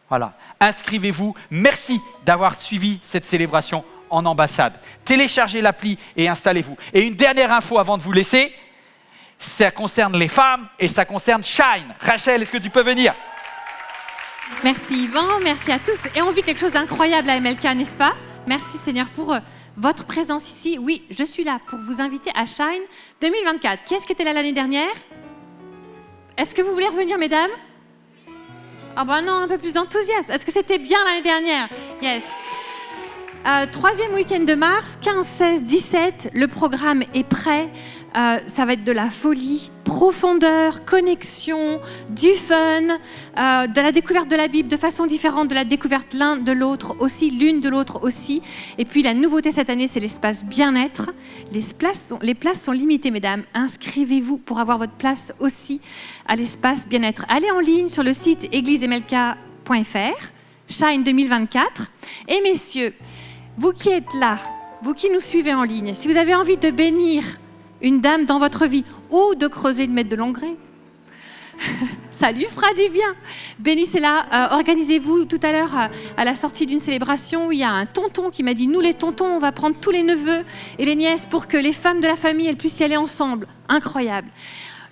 Voilà, inscrivez-vous. Merci d'avoir suivi cette célébration en ambassade. Téléchargez l'appli et installez-vous. Et une dernière info avant de vous laisser, ça concerne les femmes et ça concerne Shine. Rachel, est-ce que tu peux venir? Merci Yvan, merci à tous. Et on vit quelque chose d'incroyable à MLK, n'est-ce pas? Merci Seigneur pour votre présence ici. Oui, je suis là pour vous inviter à Shine 2024. Qui est-ce qui était là l'année dernière? Est-ce que vous voulez revenir, mesdames? Ah ben non, un peu plus d'enthousiasme. Est-ce que c'était bien l'année dernière? Yes. 3e week-end de mars, 15, 16, 17, le programme est prêt. Ça va être de la folie, profondeur, connexion, du fun, de la découverte de la Bible de façon différente, de la découverte l'un de l'autre aussi, l'une de l'autre aussi. Et puis la nouveauté cette année, c'est l'espace bien-être. Les places sont limitées, mesdames. Inscrivez-vous pour avoir votre place aussi à l'espace bien-être. Allez en ligne sur le site églisemlk.fr, Shine 2024. Et messieurs, vous qui êtes là, vous qui nous suivez en ligne, si vous avez envie de bénir une dame dans votre vie ou de creuser, de mettre de l'engrais, ça lui fera du bien. Bénissez-la. Organisez-vous tout à l'heure à la sortie d'une célébration où il y a un tonton qui m'a dit « Nous les tontons, on va prendre tous les neveux et les nièces pour que les femmes de la famille elles puissent y aller ensemble. » Incroyable.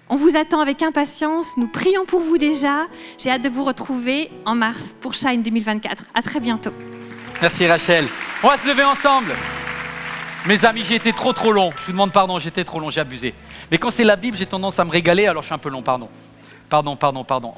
On vous attend avec impatience. Nous prions pour vous déjà. J'ai hâte de vous retrouver en mars pour Shine 2024. À très bientôt. Merci Rachel. On va se lever ensemble. Mes amis, j'ai été trop long. Je vous demande pardon, j'étais trop long, j'ai abusé. Mais quand c'est la Bible, j'ai tendance à me régaler, alors je suis un peu long, pardon. Pardon.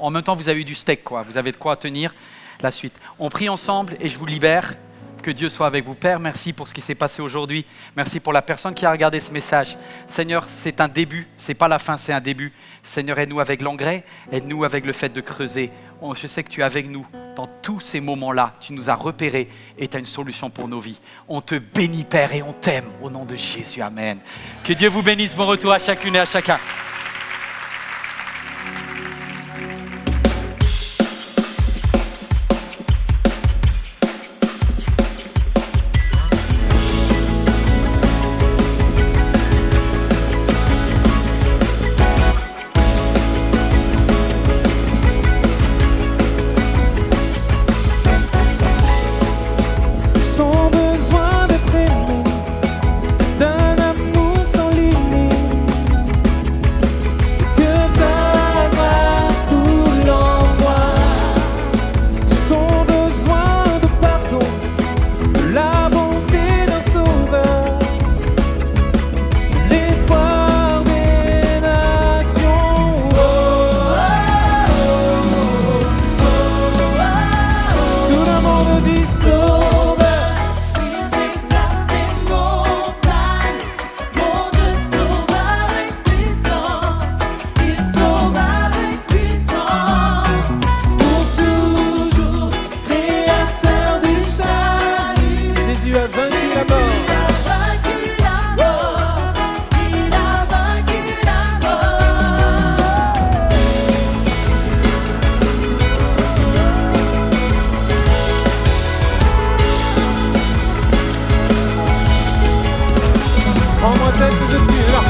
En même temps, vous avez eu du steak, quoi. Vous avez de quoi tenir la suite. On prie ensemble et je vous libère. Que Dieu soit avec vous. Père, merci pour ce qui s'est passé aujourd'hui. Merci pour la personne qui a regardé ce message. Seigneur, c'est un début, c'est pas la fin, c'est un début. Seigneur, aide-nous avec l'engrais, aide-nous avec le fait de creuser. Je sais que tu es avec nous dans tous ces moments-là. Tu nous as repérés et tu as une solution pour nos vies. On te bénit, Père, et on t'aime. Au nom de Jésus, Amen. Que Dieu vous bénisse. Bon retour à chacune et à chacun. Sans besoin d'être aimé, d'un amour sans limite. la mort. Prends-moi tel que je suis là.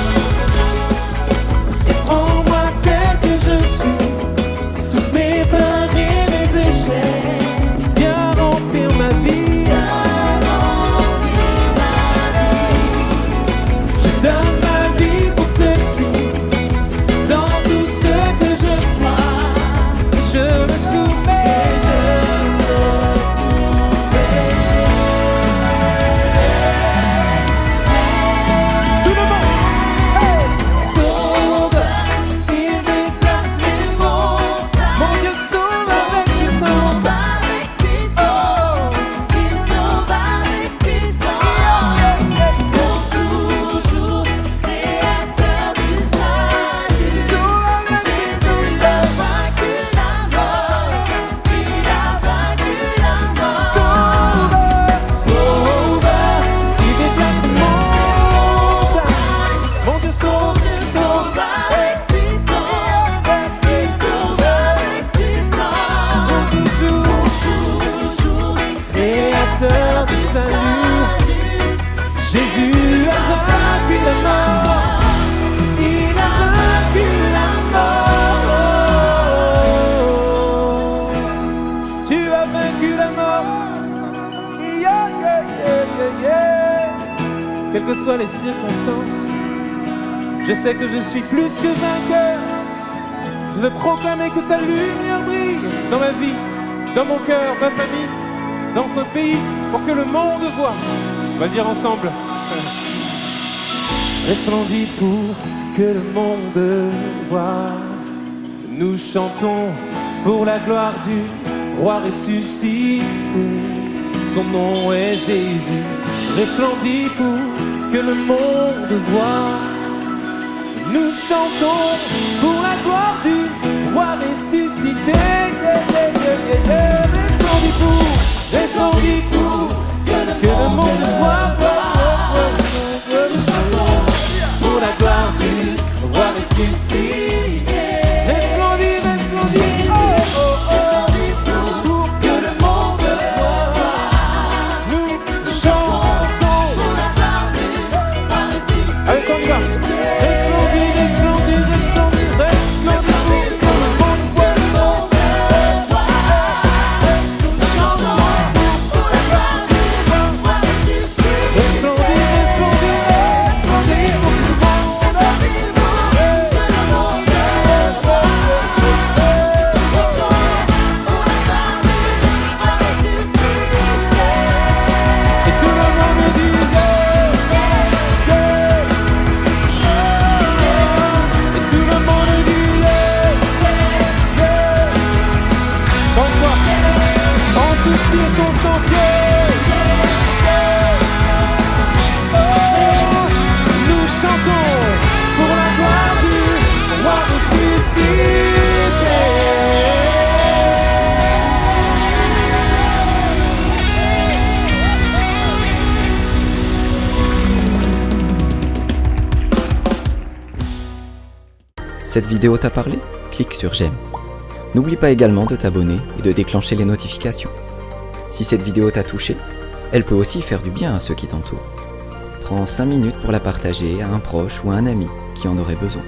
Et prends-moi tel que je suis. Toutes mes peurs et mes échecs. Viens remplir ma vie. Je donne ma vie pour te suivre. Dans tout ce que je sois, je me soumets. Tout le monde. Hey! Sauveur, il déplace les montagnes. Mon Dieu sauve avec puissance. Il sauve avec puissance. Pour toujours, créateur du salut. Sauve avec Jésus puissance. a vaincu la mort. Il a vaincu la mort. Sauveur, sauveur, il déplace les montagnes. Mon Dieu sauve, sauve Avec puissance. Il sauve avec puissance. pour toujours. Toujours, Créateur du salut, Jésus a vaincu la mort. Il a vaincu la mort. Tu as vaincu la mort. Yeah, yeah, yeah, yeah, yeah. Quelles que soient les circonstances, je sais que je suis plus que vainqueur. Je veux proclamer que ta lumière brille dans ma vie, dans mon cœur, ma famille, dans ce pays, pour que le monde voit. On va le dire ensemble. Resplendis pour que le monde voit. Nous chantons pour la gloire du roi ressuscité. Son nom est Jésus. Resplendis pour que le monde voit. Nous chantons pour la gloire du roi ressuscité. Yeah, yeah, yeah, yeah, yeah. Resplendis pour que le monde voit. Nous chantons pour la gloire du roi ressuscité. Resplendis, resplendis, oh, oh, oh. Pour que le monde voit. Nous chantons. Allez, on y va. Resplendis, resplendis, resplendis, resplendis pour que le monde voit. Resplendis, resplendis, resplendis pour que le monde et tout le monde dit yeah, yeah, yeah. Et tout le monde dit yeah, yeah. Encore une fois, en toutes circonstances, yeah, yeah. Oh, nous chantons pour la gloire du roi ressuscité. Cette vidéo t'a parlé? Clique sur j'aime. N'oublie pas également de t'abonner et de déclencher les notifications. Si cette vidéo t'a touché, elle peut aussi faire du bien à ceux qui t'entourent. Prends 5 minutes pour la partager à un proche ou à un ami qui en aurait besoin.